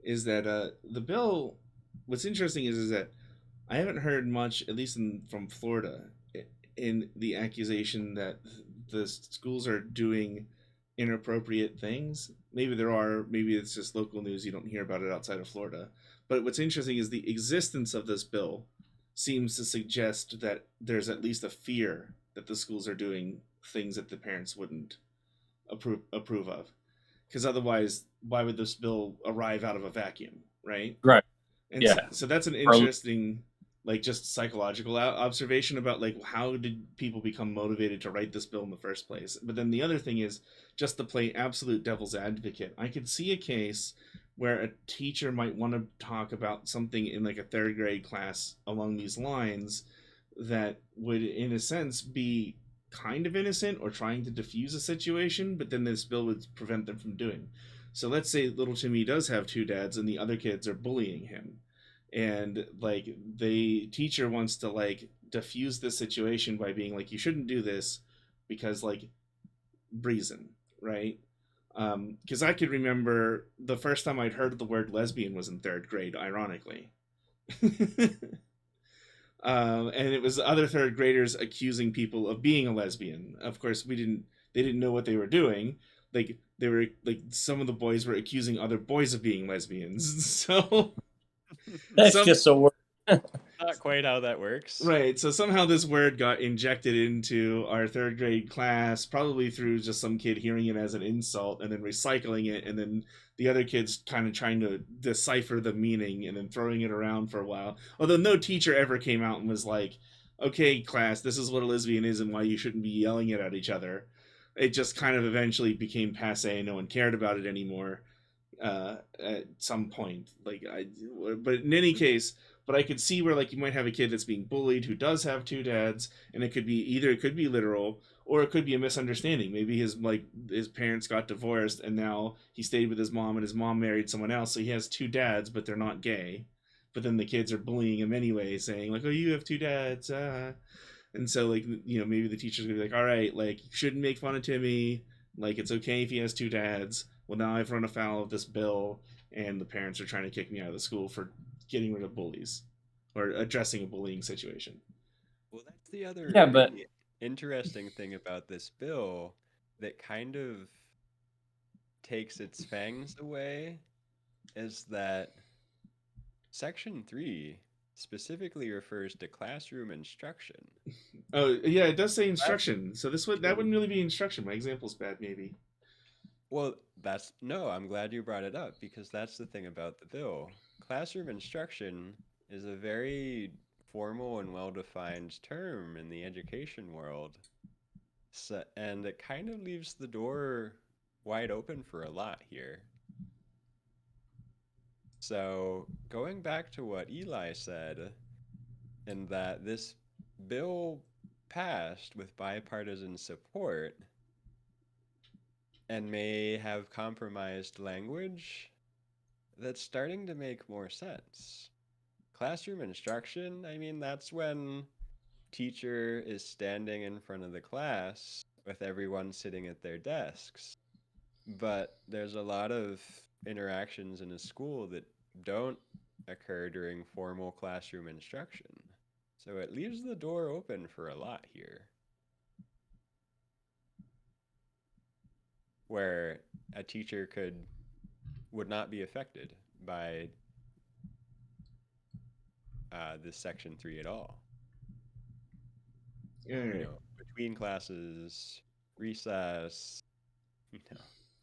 is that the bill, what's interesting is that I haven't heard much, at least from Florida, in the accusation that the schools are doing inappropriate things. Maybe there are, maybe it's just local news, you don't hear about it outside of Florida. But what's interesting is the existence of this bill seems to suggest that there's at least a fear that the schools are doing things that the parents wouldn't approve of. Because otherwise, why would this bill arrive out of a vacuum, right? Right. And so that's an interesting, like, just psychological observation about like how did people become motivated to write this bill in the first place. But then the other thing is, just to play absolute devil's advocate, I could see a case where a teacher might want to talk about something in like a third grade class along these lines that would in a sense be kind of innocent or trying to diffuse a situation, but then this bill would prevent them from doing. So let's say little Timmy does have two dads and the other kids are bullying him, and like the teacher wants to like diffuse the situation by being like, you shouldn't do this because like reason, right? Because I could remember the first time I'd heard the word lesbian was in third grade, ironically. And it was other third graders accusing people of being a lesbian. Of course, they didn't know what they were doing. Like they were like, some of the boys were accusing other boys of being lesbians. So that's just so weird. Not quite how that works. Right. So somehow this word got injected into our third grade class, probably through just some kid hearing it as an insult and then recycling it, and then the other kids kind of trying to decipher the meaning and then throwing it around for a while. Although no teacher ever came out and was like, okay, class, this is what a lesbian is and why you shouldn't be yelling it at each other. It just kind of eventually became passe. No one cared about it anymore at some point. But in any case, but I could see where like you might have a kid that's being bullied who does have two dads, and it could be either it could be literal or it could be a misunderstanding. Maybe his parents got divorced and now he stayed with his mom and his mom married someone else, so he has two dads, but they're not gay. But then the kids are bullying him anyway, saying like, "Oh, you have two dads." And so like maybe the teacher's gonna be like, all right, like you shouldn't make fun of Timmy, like it's okay if he has two dads. Well, now I've run afoul of this bill and the parents are trying to kick me out of the school for getting rid of bullies or addressing a bullying situation. Well, that's the other Yeah, but really interesting thing about this bill that kind of takes its fangs away is that Section 3 specifically refers to classroom instruction. Oh yeah, it does say instruction. So that wouldn't really be instruction. My example's bad, maybe. Well, I'm glad you brought it up because that's the thing about the bill. Classroom instruction is a very formal and well-defined term in the education world. So, and it kind of leaves the door wide open for a lot here. So, going back to what Eli said, in that this bill passed with bipartisan support and may have compromised language, that's starting to make more sense. Classroom instruction, I mean, that's when teacher is standing in front of the class with everyone sitting at their desks. But there's a lot of interactions in a school that don't occur during formal classroom instruction. So it leaves the door open for a lot here. Where a teacher would not be affected by this Section 3 at all. All right. Between classes, recess,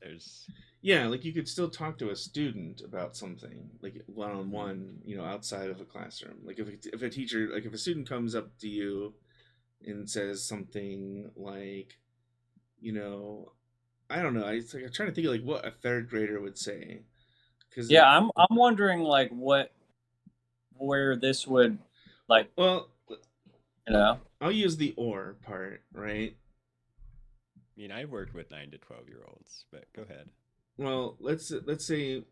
there's... Yeah, like you could still talk to a student about something, like one-on-one, outside of a classroom. Like if a teacher, like if a student comes up to you and says something like, I don't know, I'm trying to think of like what a third grader would say. Yeah, I'm wondering like where this would like. Well, I'll use the or part, right? I mean, I've worked with 9 to 12-year-olds, but go ahead. Well, let's say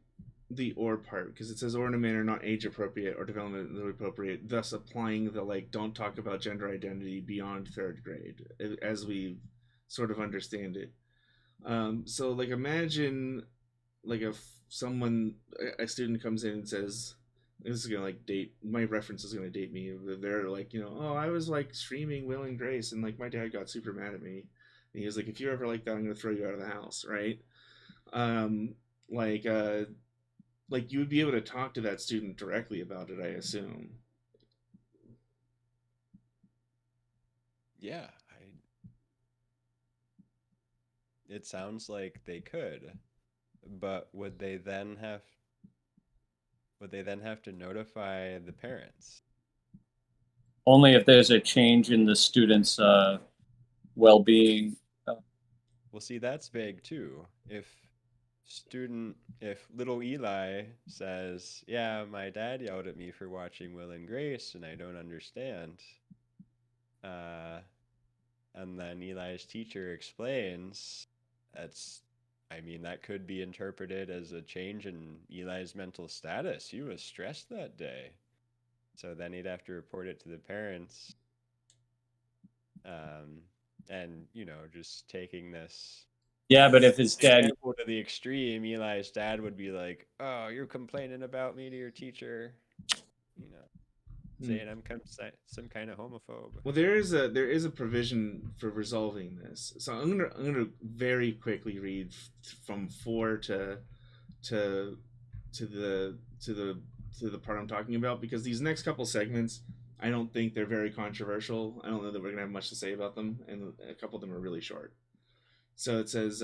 the or part, because it says or in a manner not age appropriate or developmentally appropriate, thus applying the like don't talk about gender identity beyond third grade, as we sort of understand it. So like imagine like if a student comes in and says, this is gonna like date my reference is gonna date me. They're like, oh, I was like streaming Will and Grace and like my dad got super mad at me. And he was like, if you're ever like that, I'm gonna throw you out of the house, right? Um, like you would be able to talk to that student directly about it, I assume. Yeah, it sounds like they could, but would they then have to notify the parents? Only if there's a change in the student's well-being. Well, see, that's vague too. If little Eli says, yeah, my dad yelled at me for watching Will and Grace and I don't understand, and then Eli's teacher explains, that could be interpreted as a change in Eli's mental status. He was stressed that day. So then he'd have to report it to the parents. And, just taking this. Yeah, but if his dad example to the extreme, Eli's dad would be like, oh, you're complaining about me to your teacher. Saying I'm some kind of homophobe. Well, there is a provision for resolving this. So I'm gonna very quickly read from 4 to the part I'm talking about, because these next couple segments I don't think they're very controversial. I don't know that we're gonna have much to say about them, and a couple of them are really short. So it says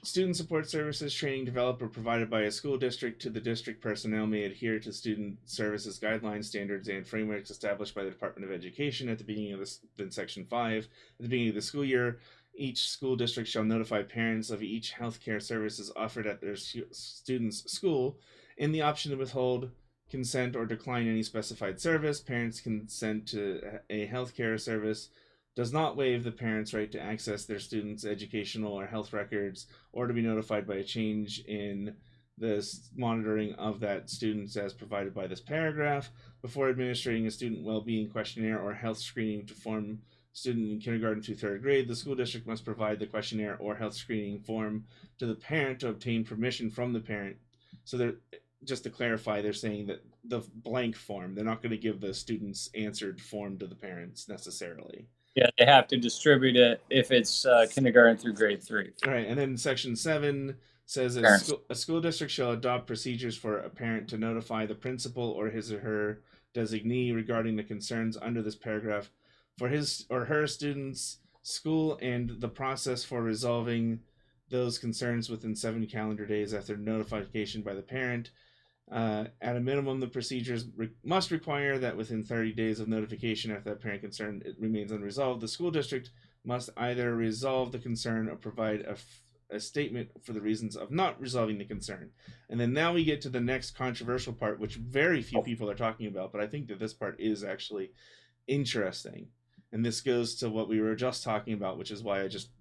Student support services, training developed or provided by a school district to the district personnel may adhere to student services guidelines, standards, and frameworks established by the Department of Education at the beginning of this. Then Section 5, at the beginning of the school year, each school district shall notify parents of each healthcare services offered at their student's school and the option to withhold, consent, or decline any specified service. Parents' consent to a healthcare service does not waive the parents' right to access their students' educational or health records or to be notified by a change in the monitoring of that students as provided by this paragraph. Before administering a student well-being questionnaire or health screening to form student in kindergarten through third grade, the school district must provide the questionnaire or health screening form to the parent to obtain permission from the parent. So they're, just to clarify, they're saying that the blank form, they're not going to give the student's answered form to the parents necessarily. Yeah, they have to distribute it if it's kindergarten through grade 3. All right, and then Section 7 says a school district shall adopt procedures for a parent to notify the principal or his or her designee regarding the concerns under this paragraph for his or her students' school and the process for resolving those concerns within 7 calendar days after notification by the parent. At a minimum, the procedures must require that within 30 days of notification after that parent concern it remains unresolved, the school district must either resolve the concern or provide a statement for the reasons of not resolving the concern. And then now we get to the next controversial part, which very few people are talking about, but I think that this part is actually interesting. And this goes to what we were just talking about, which is why I just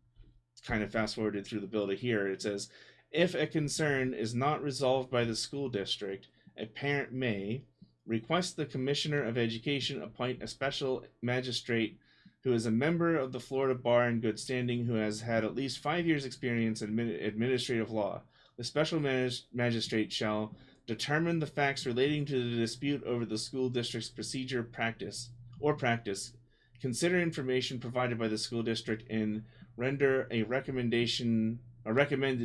kind of fast forwarded through the bill to here. It says, if a concern is not resolved by the school district, a parent may request the Commissioner of Education appoint a special magistrate who is a member of the Florida Bar in good standing who has had at least 5 years experience in administrative law. The special magistrate shall determine the facts relating to the dispute over the school district's procedure, practice, consider information provided by the school district, and render a recommended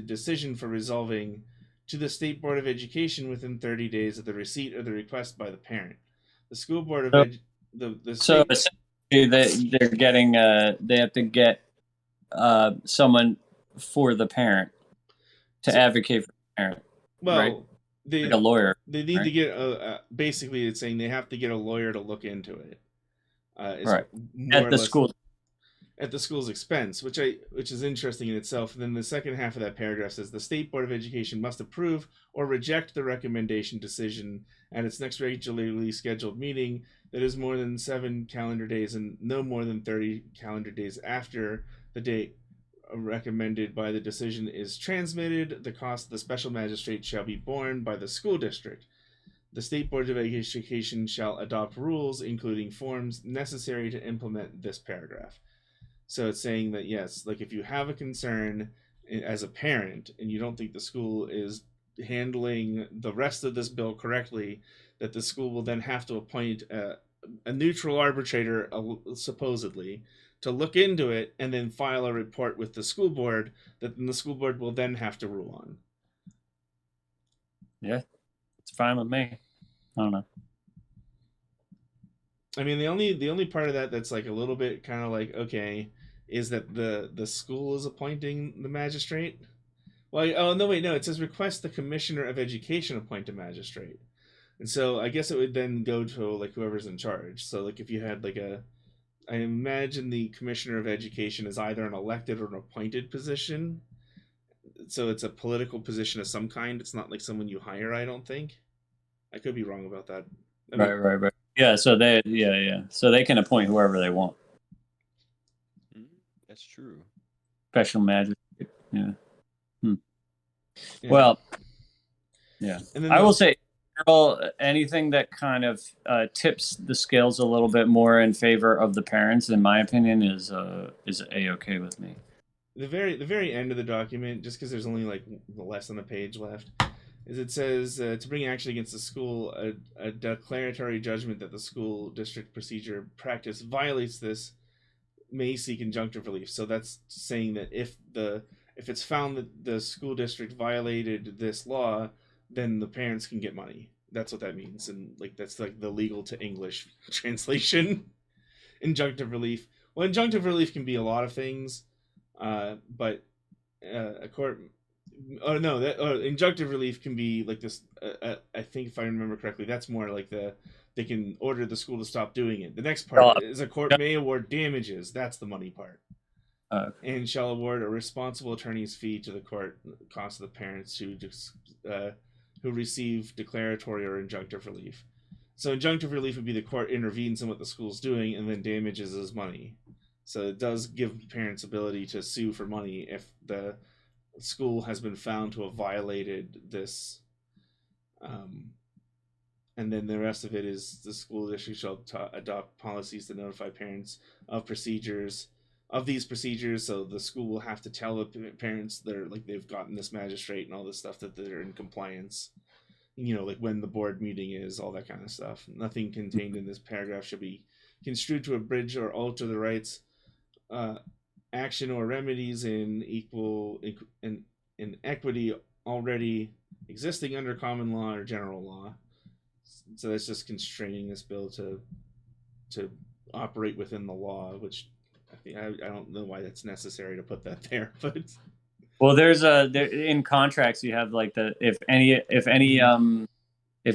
decision for resolving to the State Board of Education within 30 days of the receipt of the request by the parent. The school board of so essentially they're getting they have to get someone for the parent to advocate for the parent. Well, right? Like a lawyer. They need to get basically it's saying they have to get a lawyer to look into it. Right. At the school. At the school's expense, which is interesting in itself. And then the second half of that paragraph says the State Board of Education must approve or reject the recommendation decision at its next regularly scheduled meeting that is more than 7 calendar days and no more than 30 calendar days after the date recommended by the decision is transmitted. The cost of the special magistrate shall be borne by the school district. The State Board of Education shall adopt rules, including forms necessary to implement this paragraph. So it's saying that, yes, like if you have a concern as a parent and you don't think the school is handling the rest of this bill correctly, that the school will then have to appoint a neutral arbitrator, supposedly, to look into it and then file a report with the school board that the school board will then have to rule on. Yeah, it's fine with me. I don't know. I mean, the only part of that that's like a little bit kind of like, okay, is that the school is appointing the magistrate. Well, oh no, wait, no, it says request the Commissioner of Education appoint a magistrate. And so I guess it would then go to like whoever's in charge. So like if you had like I imagine the Commissioner of Education is either an elected or an appointed position. So it's a political position of some kind. It's not like someone you hire, I don't think. I could be wrong about that. I mean, right. Yeah, so so they can appoint whoever they want. That's true. Special magistrate. Yeah. Yeah. Well, yeah. And then I will say, anything that kind of tips the scales a little bit more in favor of the parents, in my opinion, is A-okay with me. The very end of the document, just because there's only like less than a page left, is it says to bring action against the school, a declaratory judgment that the school district procedure practice violates this may seek injunctive relief. So that's saying that if it's found that the school district violated this law, then the parents can get money. That's what that means. And like that's like the legal to English translation. Injunctive relief. Well, injunctive relief can be a lot of things, but a court. Oh no, that injunctive relief can be like this. I think if I remember correctly, that's more like they can order the school to stop doing it. The next part is a court may award damages. That's the money part. And shall award a responsible attorney's fee to the court, cost of the parents who receive declaratory or injunctive relief. So injunctive relief would be the court intervenes in what the school's doing, and then damages is money. So it does give parents ability to sue for money if the school has been found to have violated this. And then the rest of it is the school district shall adopt policies to notify parents of these procedures. So the school will have to tell the parents they've gotten this magistrate and all this stuff, that they're in compliance. Like when the board meeting is, all that kind of stuff. Nothing contained in this paragraph should be construed to abridge or alter the rights, action, or remedies in equity already existing under common law or general law. So that's just constraining this bill to operate within the law, which I don't know why that's necessary to put that there, but well, in contracts you have like if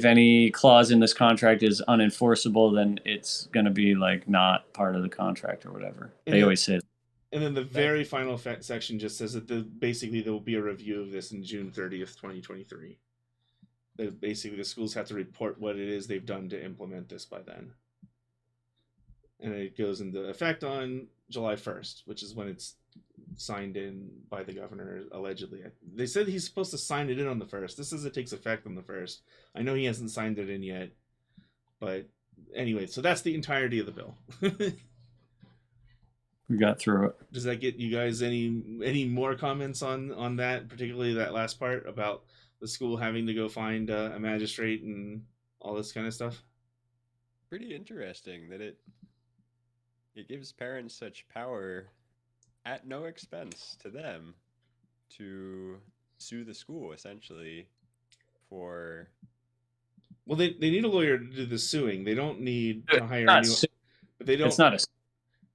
any clause in this contract is unenforceable, then it's going to be like not part of the contract or whatever. They always say. And then the very final section just says that basically there will be a review of this in June 30th, 2023. Basically the schools have to report what it is they've done to implement this by then. And it goes into effect on July 1st, which is when it's signed in by the governor, allegedly. They said he's supposed to sign it in on the 1st. This says it takes effect on the 1st. I know he hasn't signed it in yet. But anyway, so that's the entirety of the bill. We got through it. Does that get you guys any more comments on that, particularly that last part about the school having to go find a magistrate and all this kind of stuff? Pretty interesting that it gives parents such power at no expense to them to sue the school, essentially, for... Well, they need a lawyer to do the suing. They don't need to hire anyone. But they don't. It's not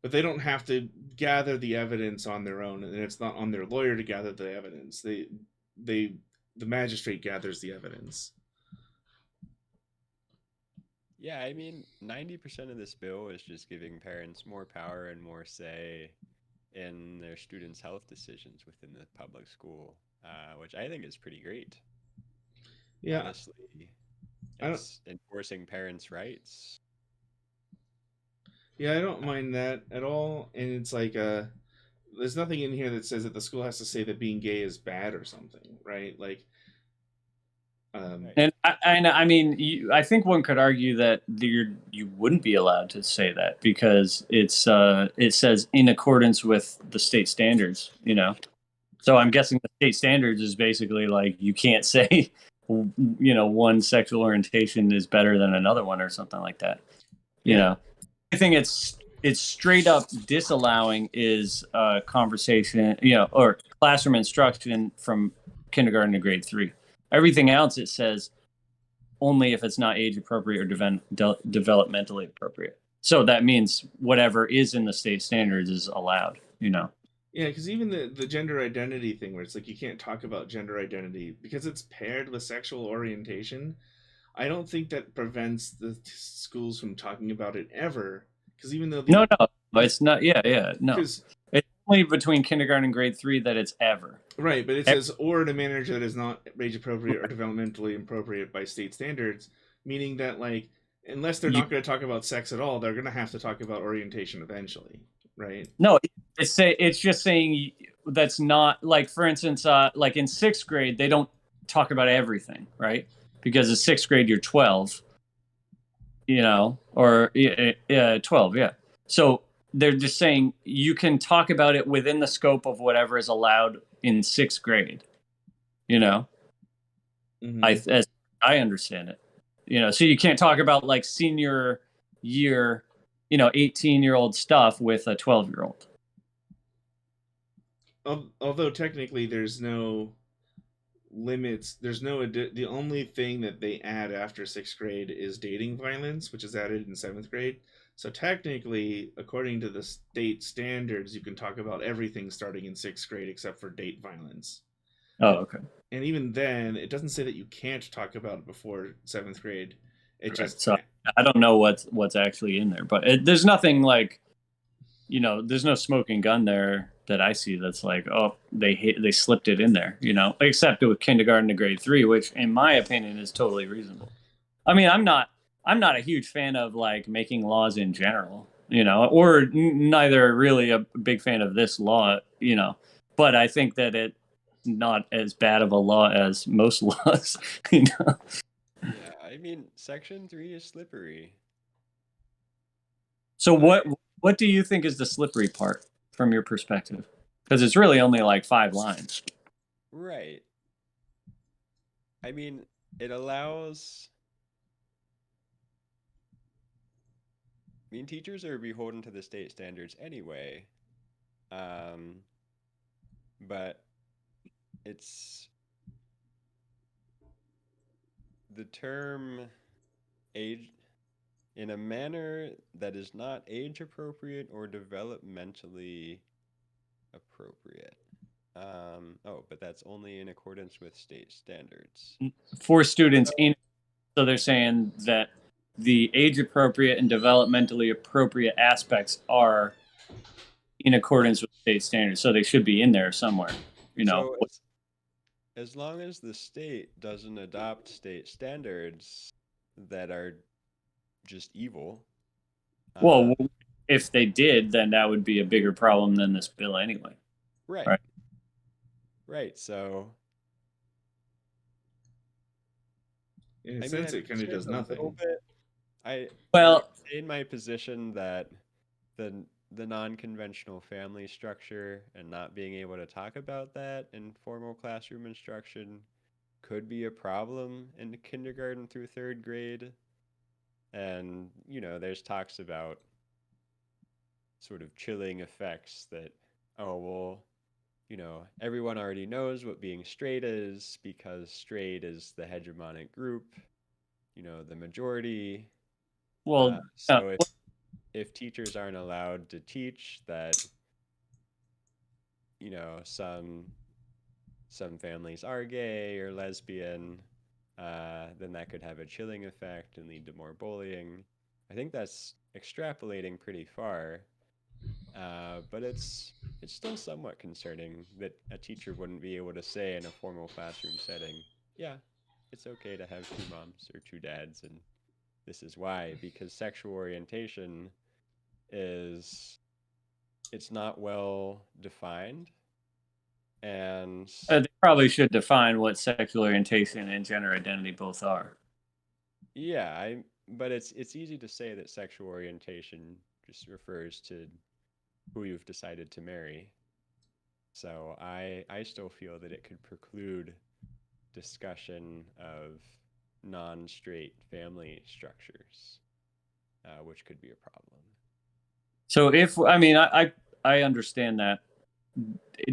But they don't have to gather the evidence on their own, and it's not on their lawyer to gather the evidence. The magistrate gathers the evidence. Yeah, I mean, 90% of this bill is just giving parents more power and more say in their students' health decisions within the public school, which I think is pretty great. Yeah. Honestly, it's enforcing parents' rights. Yeah, I don't mind that at all. And it's like, there's nothing in here that says that the school has to say that being gay is bad or something, right? Like, and I mean, I think one could argue that you wouldn't be allowed to say that because it says in accordance with the state standards, So I'm guessing the state standards is basically like you can't say, one sexual orientation is better than another one or something like that. I think it's straight up disallowing is conversation, or classroom instruction from kindergarten to grade 3. Everything else it says only if it's not age appropriate or developmentally appropriate. So that means whatever is in the state standards is allowed, Yeah, because even the gender identity thing, where it's like you can't talk about gender identity because it's paired with sexual orientation. I don't think that prevents the schools from talking about it ever. Because even though no, it's not. No. It's only between kindergarten and grade 3 that it's ever. Right, but it says or in a manner that is not age appropriate or developmentally appropriate by state standards, meaning that unless they're not going to talk about sex at all, they're going to have to talk about orientation eventually, right? No, it's just saying that's not like, for instance, like in 6th grade they don't talk about everything, right? Because in 6th grade you're 12, or 12, yeah. So they're just saying you can talk about it within the scope of whatever is allowed in 6th grade, Mm-hmm. As I understand it, so you can't talk about like senior year, 18-year-old stuff with a 12-year-old. Although technically there's no limits. There's no the only thing that they add after 6th grade is dating violence, which is added in 7th grade. So technically, according to the state standards, you can talk about everything starting in 6th grade except for date violence. Oh, okay. And even then, it doesn't say that you can't talk about it before 7th grade. It just so I don't know what's actually in there, but there's nothing like, there's no smoking gun there that I see that's like, oh, they slipped it in there, except with kindergarten to grade 3, which in my opinion is totally reasonable. I mean, I'm not a huge fan of like making laws in general, or neither really a big fan of this law, but I think that it's not as bad of a law as most laws, Yeah, I mean, Section 3 is slippery. So what do you think is the slippery part from your perspective? Because it's really only like 5 lines. Right. I mean, it allows. I mean, teachers are beholden to the state standards anyway. But it's the term age in a manner that is not age appropriate or developmentally appropriate. But that's only in accordance with state standards. For students so they're saying that the age appropriate and developmentally appropriate aspects are in accordance with state standards. So they should be in there somewhere, So as long as the state doesn't adopt state standards that are just evil. Well, if they did, then that would be a bigger problem than this bill anyway. Right. So in a sense, it kind of does nothing. I in my position that the non-conventional family structure and not being able to talk about that in formal classroom instruction could be a problem in kindergarten through 3rd grade. And, there's talks about sort of chilling effects that, everyone already knows what being straight is because straight is the hegemonic group, the majority. Well, so if teachers aren't allowed to teach that, some families are gay or lesbian, then that could have a chilling effect and lead to more bullying. I think that's extrapolating pretty far, but it's still somewhat concerning that a teacher wouldn't be able to say in a formal classroom setting, yeah, it's okay to have 2 moms or 2 dads, and this is why, because sexual orientation it's not well defined. And they probably should define what sexual orientation and gender identity both are. Yeah, but it's easy to say that sexual orientation just refers to who you've decided to marry. So I still feel that it could preclude discussion of non-straight family structures, which could be a problem. So I understand that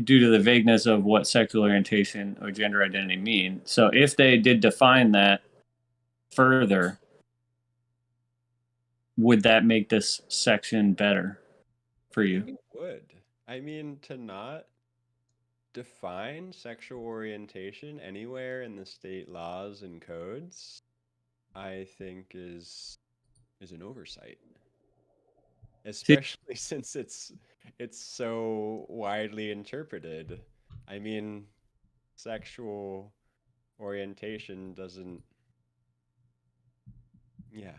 due to the vagueness of what sexual orientation or gender identity mean. So if they did define that further, would that make this section better for you? It would. I mean, to not define sexual orientation anywhere in the state laws and codes, I think is an oversight. Especially since it's so widely interpreted. I mean, sexual orientation doesn't. Yeah.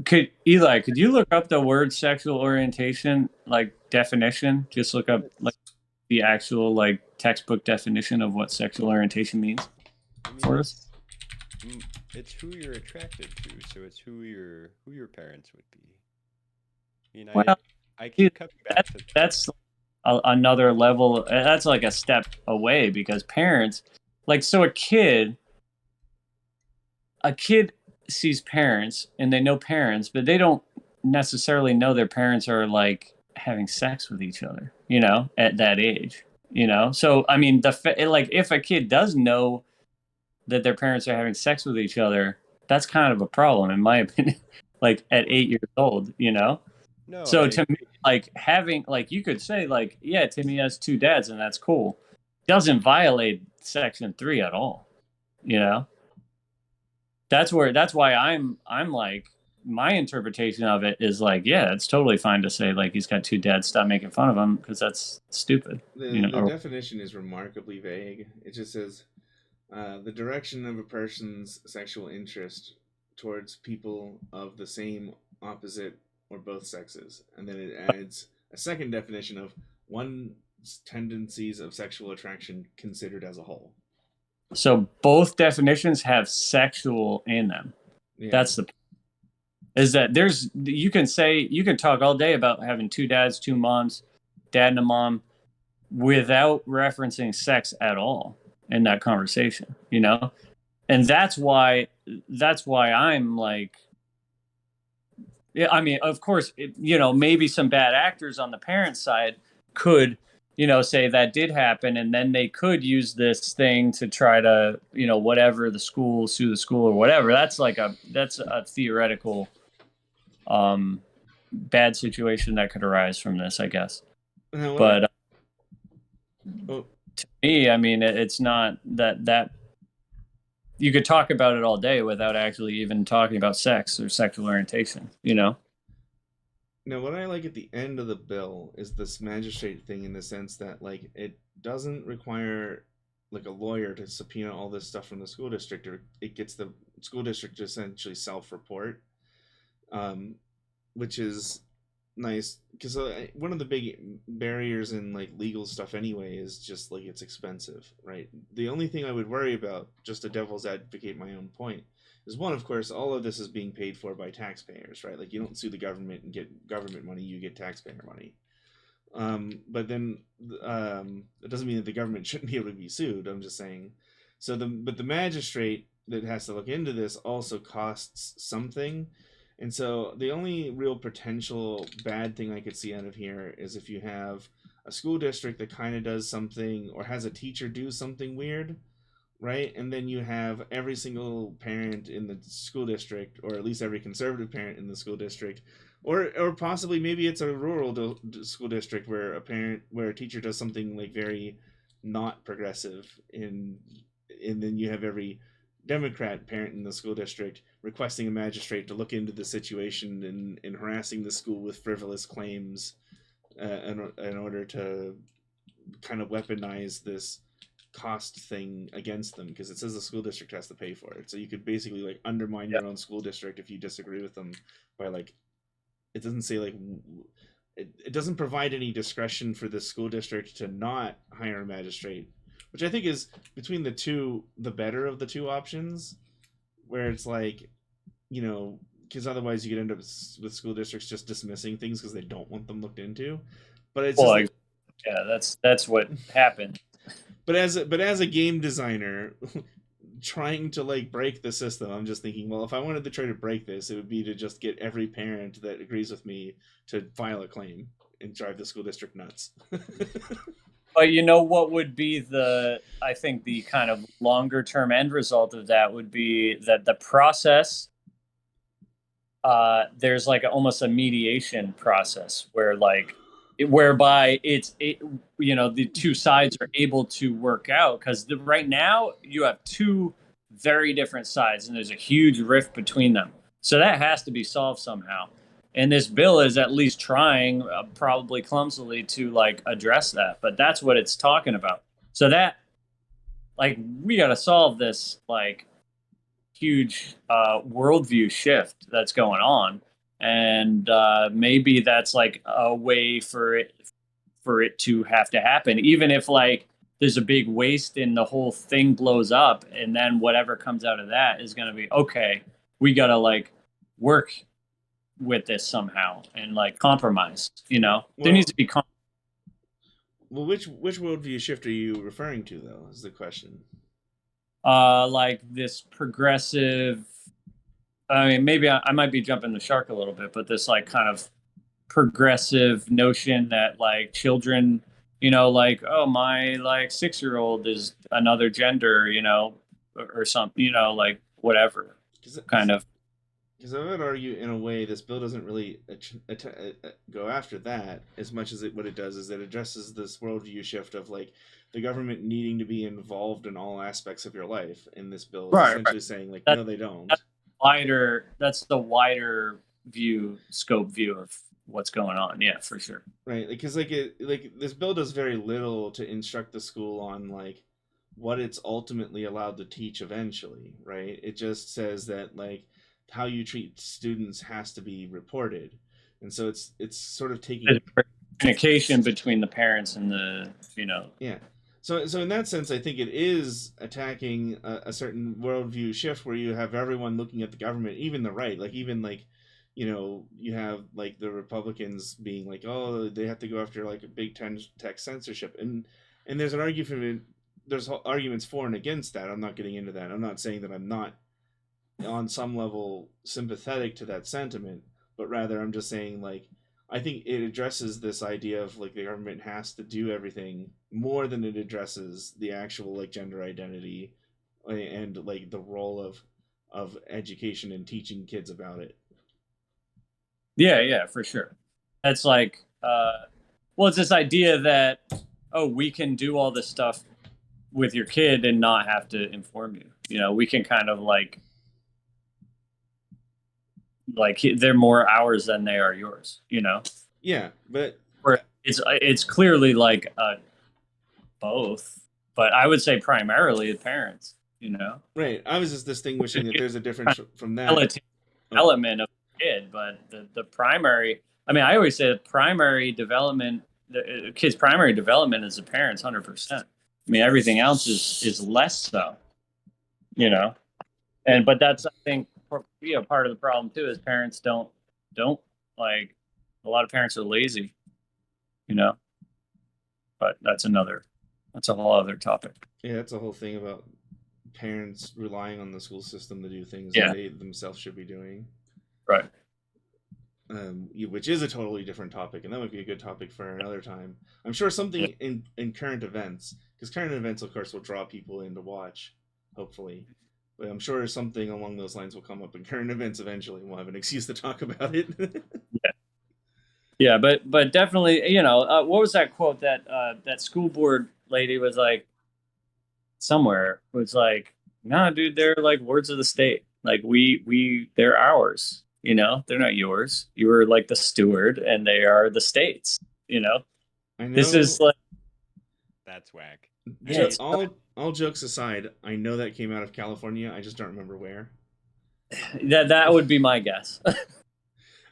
Could you look up the word sexual orientation, like definition? Just look up like the actual like textbook definition of what sexual orientation means for us. It's who you're attracted to, so it's who your parents would be. I keep coming back to that's another level. That's like a step away because parents, like, so a kid sees parents and they know parents, but they don't necessarily know their parents are like having sex with each other, at that age. you know? So, I mean, like if a kid does know that their parents are having sex with each other, that's kind of a problem, in my opinion, like at 8 years old, you know? No, So I to me, like having, like you could say like, yeah, Timmy has two dads and that's cool. Doesn't violate Section 3 at all, you know? That's why I'm like, my interpretation of it is like, yeah, it's totally fine to say like he's got two dads, stop making fun of him because that's stupid, you The know? definition is remarkably vague. It just says the direction of a person's sexual interest towards people of the same, opposite, or both sexes. And then it adds a second definition of one's tendencies of sexual attraction considered as a whole. So both definitions have sexual in them. Yeah. That's the is that there's you can talk all day about having two dads, two moms, dad and a mom, without referencing sex at all in that conversation, you know? And that's why I'm like, yeah, I mean, of course, you know, maybe some bad actors on the parent side could, you know, say that did happen, and then they could use this thing to try to, you know, whatever, sue the school or whatever. That's a theoretical bad situation that could arise from this, I guess. But to me, I mean, it's not that you could talk about it all day without actually even talking about sex or sexual orientation, you know? Now, what I like at the end of the bill is this magistrate thing, in the sense that like it doesn't require like a lawyer to subpoena all this stuff from the school district, or it gets the school district to essentially self-report, which is nice, because one of the big barriers in like legal stuff anyway is just like it's expensive, right? The only thing I would worry about, just to devil's advocate my own point, is one, of course, all of this is being paid for by taxpayers, right? Like you don't sue the government and get government money, you get taxpayer money. But then it doesn't mean that the government shouldn't be able to be sued. I'm just saying. But the magistrate that has to look into this also costs something. And so the only real potential bad thing I could see out of here is if you have a school district that kind of does something, or has a teacher do something weird, right? And then you have every single parent in the school district, or at least every conservative parent in the school district, or possibly maybe it's a rural school district where a teacher does something like very not progressive, and then you have every Democrat parent in the school district requesting a magistrate to look into the situation and harassing the school with frivolous claims in order to kind of weaponize this cost thing against them, because it says the school district has to pay for it. So you could basically like undermine your own school district if you disagree with them by like, it doesn't say like, it doesn't provide any discretion for the school district to not hire a magistrate, which I think is, between the two, the better of the two options, where it's like, you know, because otherwise you could end up with school districts just dismissing things because they don't want them looked into. But it's well, yeah, that's what happened. But as a game designer, trying to like break the system, I'm just thinking, well, if I wanted to try to break this, it would be to just get every parent that agrees with me to file a claim and drive the school district nuts. But you know what would be I think the kind of longer term end result of that would be that the process, there's like almost a mediation process whereby you know, the two sides are able to work out, because right now you have two very different sides and there's a huge rift between them. So that has to be solved somehow. And this bill is at least trying, probably clumsily, to like address that. But that's what it's talking about. So that, like, we got to solve this like huge worldview shift that's going on, and maybe that's like a way for it to have to happen, even if like there's a big waste and the whole thing blows up, and then whatever comes out of that is going to be okay. We got to like work with this somehow and like compromise, you know. There needs to be well, which worldview shift are you referring to, though, is the question. Like this progressive, I mean, maybe I might be jumping the shark a little bit, but this like kind of progressive notion that like children like, oh, my like 6-year-old is another gender, or something, like whatever kind of. Because I would argue, in a way, this bill doesn't really go after that as much as what it does is it addresses this worldview shift of like the government needing to be involved in all aspects of your life. And this bill is essentially saying like, no, they don't. That's the wider scope view of what's going on. Yeah, for sure. Right, because like this bill does very little to instruct the school on like what it's ultimately allowed to teach eventually. Right, it just says that like how you treat students has to be reported, and so it's sort of taking communication between the parents and yeah. So in that sense, I think it is attacking a certain worldview shift where you have everyone looking at the government, even the right, like even like you have like the Republicans being like, oh, they have to go after like a big tech censorship, and there's an argument, there's arguments for and against that. I'm not getting into that. I'm not saying that I'm not on some level sympathetic to that sentiment, but rather I'm just saying like I think it addresses this idea of like the government has to do everything more than it addresses the actual like gender identity and like the role of education and teaching kids about it. Yeah, for sure. That's like well, it's this idea that we can do all this stuff with your kid and not have to inform you. We can kind of like they're more ours than they are yours, Yeah, but it's clearly like both, but I would say primarily the parents, Right. I was just distinguishing that there's a difference from that element of the kid, but the primary, I mean, I always say the primary development, the kid's primary development is the parents 100%. I mean, everything else is less so, and but that's, I think, part of the problem too is parents don't like, a lot of parents are lazy, but that's a whole other topic. Yeah, that's a whole thing about parents relying on the school system to do things that they themselves should be doing. Right. Which is a totally different topic, and that would be a good topic for another time. I'm sure something in current events, because current events, of course, will draw people in to watch, hopefully. But I'm sure something along those lines will come up in current events eventually, and we'll have an excuse to talk about it. Yeah, but definitely, what was that quote that school board lady was like, somewhere was like, nah, dude, they're like words of the state. Like they're ours, they're not yours. You were like the steward and they are the state's, I know. This is like, that's whack. Yeah, all jokes aside, I know that came out of California. I just don't remember where. That would be my guess.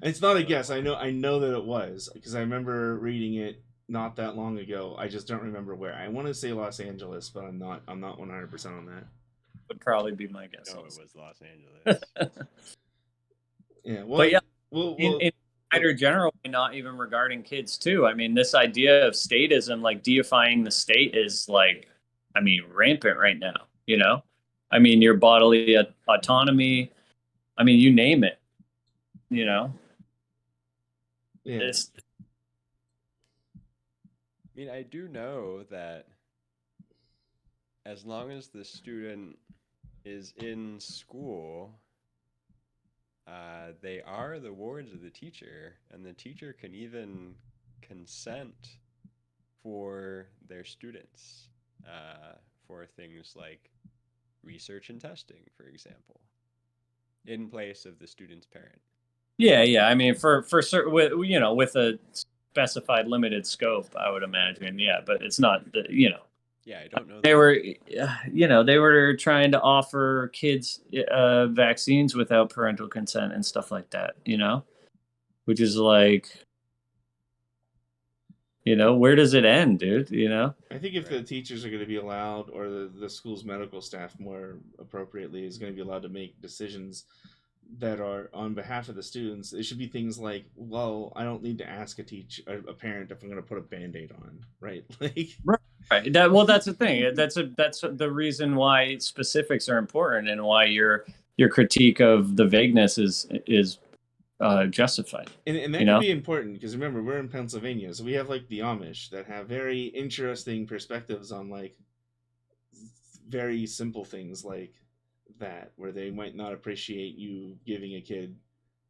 It's not a guess. I know that it was, because I remember reading it not that long ago. I just don't remember where. I want to say Los Angeles, but I'm not 100% on that. Would probably be my guess. No, it was Los Angeles. Yeah, well, but yeah, in wider general, not even regarding kids too. I mean, this idea of statism, like deifying the state, is like, I mean, rampant right now. I mean, your bodily autonomy. I mean, you name it. Yeah. I mean, I do know that as long as the student is in school, they are the wards of the teacher, and the teacher can even consent for their students for things like research and testing, for example, in place of the student's parent. Yeah. I mean, for certain, with a specified limited scope, I would imagine. Yeah, but it's not Yeah, I don't know. They were trying to offer kids vaccines without parental consent and stuff like that. Which is like, where does it end, dude? I think if the teachers are going to be allowed, or the school's medical staff more appropriately is going to be allowed to make decisions that are on behalf of the students, it should be things like, well, I don't need to ask a parent if I'm going to put a Band-Aid on, right? Like, right. That's the thing. That's the reason why specifics are important, and why your critique of the vagueness is justified. And that You could know, be important because remember we're in Pennsylvania, so we have like the Amish that have very interesting perspectives on like very simple things like that, where they might not appreciate you giving a kid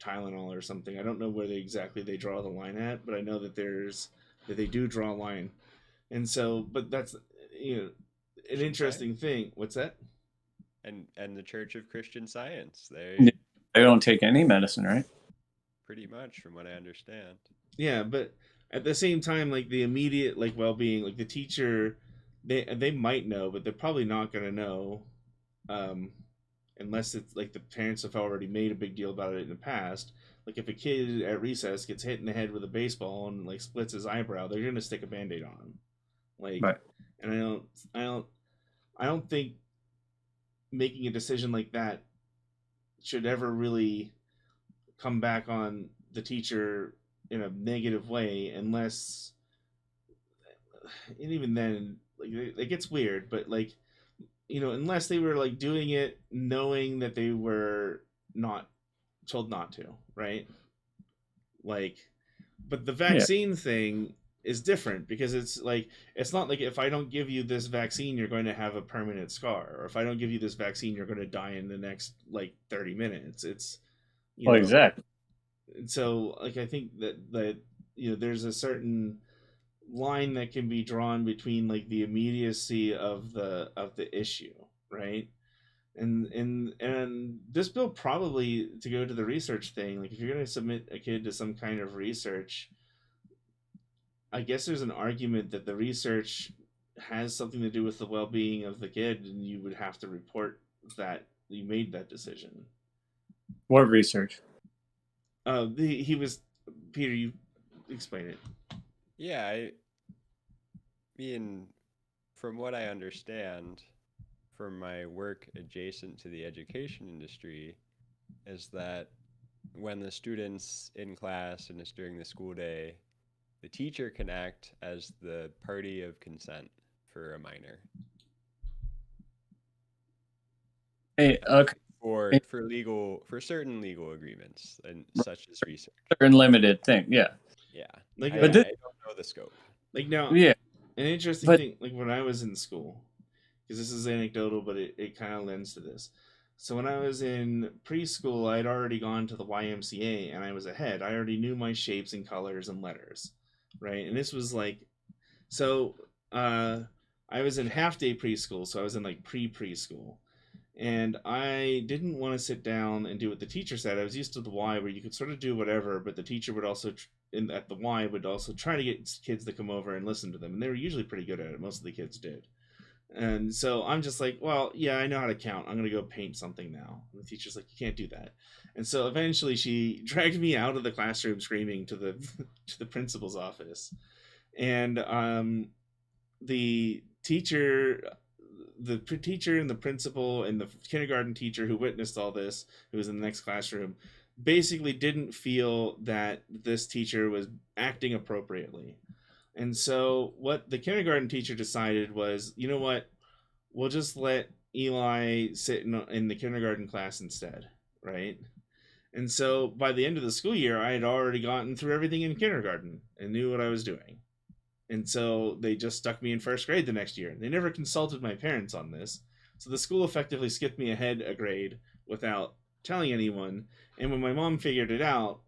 Tylenol or something. I don't know where exactly they draw the line at, but I know that they do draw a line, and so but that's you know an interesting thing. What's that? And the Church of Christian Science, they don't take any medicine, right? pretty much, from what I understand. Yeah, but at the same time, like the immediate like well-being, like the teacher, they might know, but they're probably not going to know, um, unless it's like the parents have already made a big deal about it in the past. Like if a kid at recess gets hit in the head with a baseball and like splits his eyebrow, they're going to stick a band-aid on him. Like, Right. and I don't think making a decision like that should ever really come back on the teacher in a negative way, unless, and even then, like it gets weird, but like unless they were like doing it knowing that they were not told not to, right? Like, but the Yeah. vaccine thing is different because it's not like if I don't give you this vaccine you're going to have a permanent scar, or if I don't give you this vaccine you're going to die in the next like 30 minutes. It's Exactly. and so like I think that there's a certain line that can be drawn between like the immediacy of the issue, right? And this bill, probably to go to the research thing, like if you're going to submit a kid to some kind of research, I guess there's an argument that the research has something to do with the well-being of the kid, and you would have to report that you made that decision. What research? He was Peter. You explain it. Yeah, I mean, from what I understand from my work adjacent to the education industry, is that when the student's in class and it's during the school day, the teacher can act as the party of consent for a minor. Hey, okay. For certain legal agreements and such as research. Certain limited thing, yeah. Yeah. Like, I don't know the scope. Like now, Yeah. An interesting thing, like when I was in school, because this is anecdotal, but it kind of lends to this. So when I was in preschool, I'd already gone to the YMCA and I was ahead. I already knew my shapes and colors and letters, right? And this was like, so I was in half day preschool, so I was in like preschool. And I didn't want to sit down and do what the teacher said. I was used to the Y, where you could sort of do whatever, but the teacher would also, at the Y, would also try to get kids to come over and listen to them. And they were usually pretty good at it. Most of the kids did. And so I'm just like, well, yeah, I know how to count. I'm going to go paint something now. And the teacher's like, you can't do that. And so eventually she dragged me out of the classroom screaming to the to the principal's office. And the teacher and the principal and the kindergarten teacher who witnessed all this, who was in the next classroom, basically didn't feel that this teacher was acting appropriately. And so what the kindergarten teacher decided was, you know what, we'll just let Eli sit in the kindergarten class instead, right? And so by the end of the school year, I had already gotten through everything in kindergarten and knew what I was doing. And so they just stuck me in first grade the next year. They never consulted my parents on this. So the school effectively skipped me ahead a grade without telling anyone. And when my mom figured it out,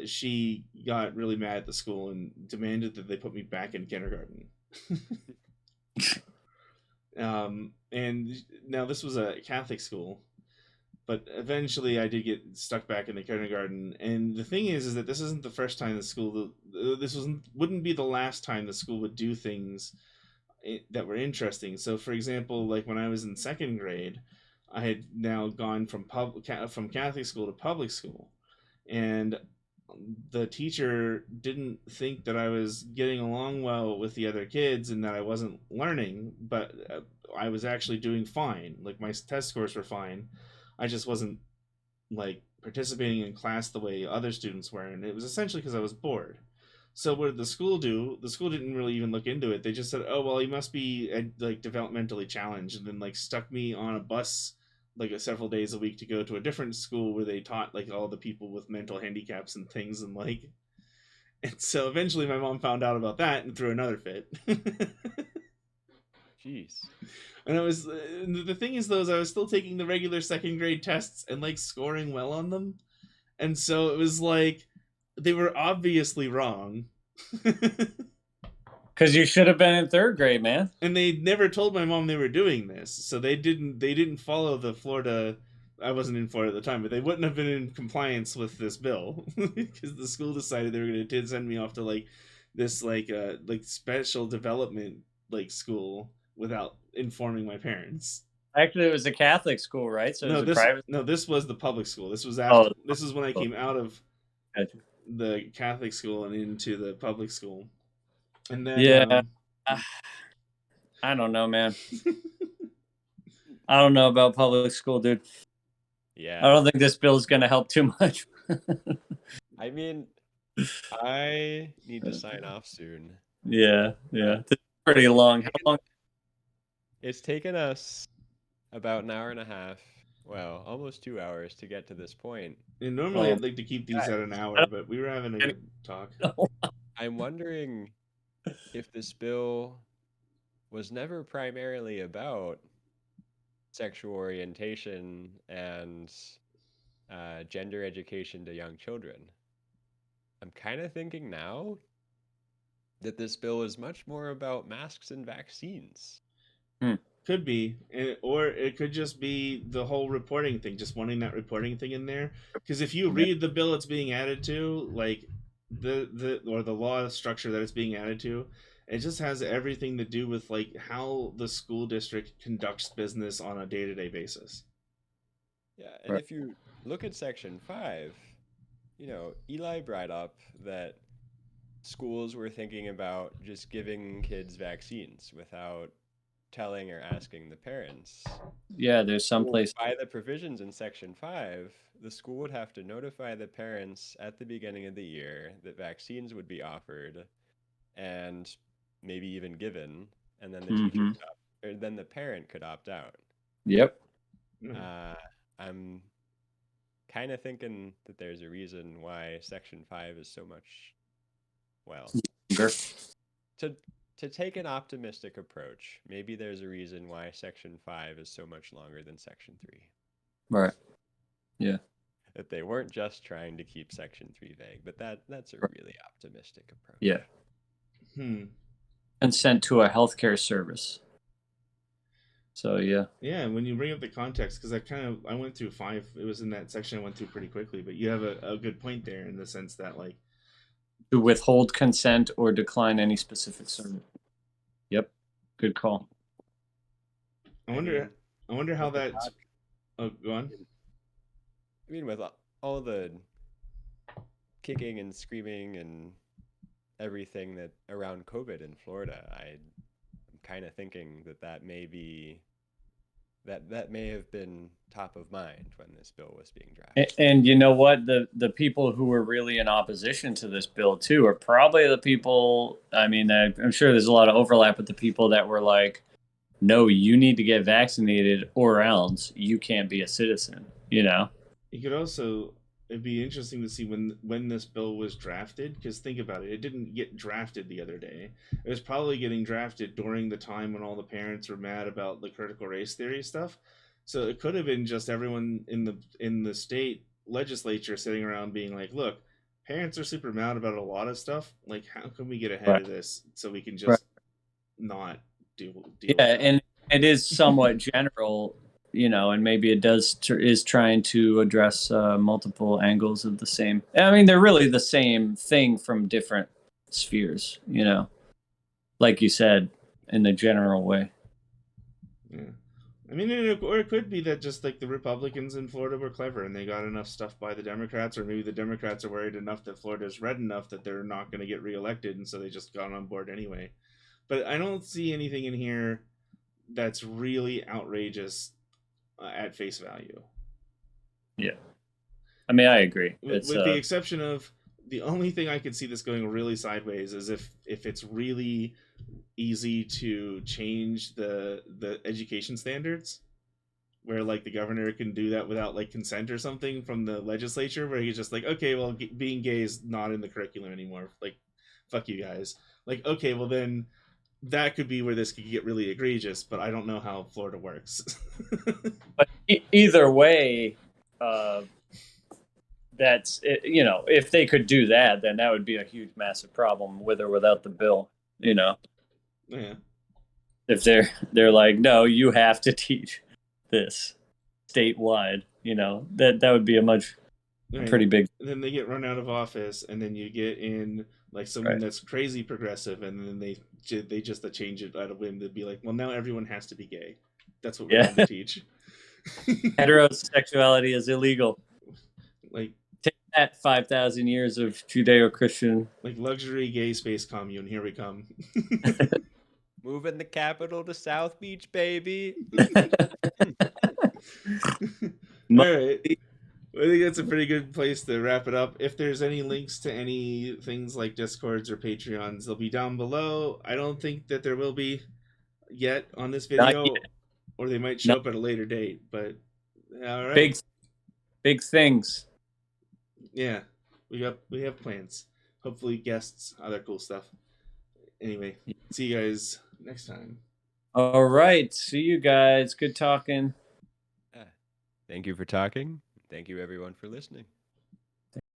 she got really mad at the school and demanded that they put me back in kindergarten. And now this was a Catholic school, but eventually I did get stuck back in the kindergarten. And the thing is that this isn't the first time wouldn't be the last time the school would do things that were interesting. So for example, like when I was in second grade, I had now gone from Catholic school to public school, and the teacher didn't think that I was getting along well with the other kids and that I wasn't learning, but I was actually doing fine. Like my test scores were fine. I just wasn't like participating in class the way other students were, and it was essentially because I was bored. So what did the school do? The school didn't really even look into it. They just said, "Oh well, he must be like developmentally challenged," and then like stuck me on a bus like several days a week to go to a different school where they taught like all the people with mental handicaps and things, and so eventually my mom found out about that and threw another fit. Jeez. And the thing is though, is I was still taking the regular second grade tests and like scoring well on them, and so it was like they were obviously wrong. Because you should have been in third grade, man. And they never told my mom they were doing this, so they didn't follow the Florida. I wasn't in Florida at the time, but they wouldn't have been in compliance with this bill because the school decided they were going to send me off to like this like special development like school without informing my parents. Actually, it was a Catholic school, right? So it was private. No, this was the public school. This was after. This is when I came out of the Catholic school and into the public school. And then I don't know, man. I don't know about public school, dude. Yeah. I don't think this bill is going to help too much. I mean, I need to sign off soon. Yeah. It's pretty long. How long? It's taken us about an hour and a half, well, almost 2 hours to get to this point. And normally I'd like to keep these at an hour, but we were having a good talk. I'm wondering if this bill was never primarily about sexual orientation and gender education to young children. I'm kind of thinking now that this bill is much more about masks and vaccines. Could be, or it could just be the whole reporting thing, just wanting that reporting thing in there. Because if you read the bill it's being added to, like the law structure that it's being added to, it just has everything to do with like how the school district conducts business on a day-to-day basis. Yeah, and if you look at Section 5, Eli brought up that schools were thinking about just giving kids vaccines without telling or asking the parents. Yeah, there's some place. By the provisions in Section 5, the school would have to notify the parents at the beginning of the year that vaccines would be offered and maybe even given, and then the teachers or then the parent could opt out. Yep. I'm kind of thinking that there's a reason why Section 5 is so much, to take an optimistic approach, maybe there's a reason why Section 5 is so much longer than Section 3. Right. Yeah. That they weren't just trying to keep Section 3 vague, but that's a really optimistic approach. Yeah. Consent to a healthcare service. So, yeah. Yeah, when you bring up the context, because I went through 5, it was in that section I went through pretty quickly, but you have a good point there in the sense that, like, to withhold consent or decline any specific service. Yep. Good call. I wonder how that. Oh, go on. I mean, with all the kicking and screaming and everything that around COVID in Florida, I'm kind of thinking that may be that may have been top of mind when this bill was being drafted. And you know what? The people who were really in opposition to this bill too are probably the people. I mean, I'm sure there's a lot of overlap with the people that were like, "No, you need to get vaccinated, or else you can't be a citizen." You could also. It'd be interesting to see when this bill was drafted, because think about it, it didn't get drafted the other day. It was probably getting drafted during the time when all the parents were mad about the critical race theory stuff. So it could have been just everyone in the state legislature sitting around being like, look, parents are super mad about a lot of stuff. Like, how can we get ahead of this so we can just not deal with that? And it is somewhat general. And maybe it is trying to address multiple angles of the same. I mean, they're really the same thing from different spheres, like you said, in the general way. Yeah. I mean, or it could be that just like the Republicans in Florida were clever and they got enough stuff by the Democrats, or maybe the Democrats are worried enough that Florida's red enough that they're not going to get reelected, and so they just got on board anyway. But I don't see anything in here that's really outrageous at face value. Yeah. I mean, I agree. With the exception of the only thing I could see this going really sideways is if it's really easy to change the education standards, where like the governor can do that without like consent or something from the legislature, where he's just like, okay, well, being gay is not in the curriculum anymore. Like, fuck you guys. Like, okay, well then that could be where this could get really egregious, but I don't know how Florida works. But either way, that's you know, if they could do that, then that would be a huge, massive problem with or without the bill. You know, Yeah. if they're like, no, you have to teach this statewide. You know, that would be a pretty big. And then they get run out of office, and then you get in like someone Right. that's crazy progressive, and then they just change it out of whim to be like, well, now everyone has to be gay. That's what we're going to teach. Heterosexuality is illegal. Like, take that 5,000 years of Judeo-Christian. Like luxury gay space commune. Here we come. Moving the capital to South Beach, baby. All right. I think that's a pretty good place to wrap it up. If there's any links to any things like Discords or Patreons, they'll be down below. I don't think that there will be yet on this video, or they might show up at a later date. But all right, big things. Yeah, we have plans. Hopefully, guests, other cool stuff. Anyway, see you guys next time. All right, see you guys. Good talking. Thank you for talking. Thank you, everyone, for listening.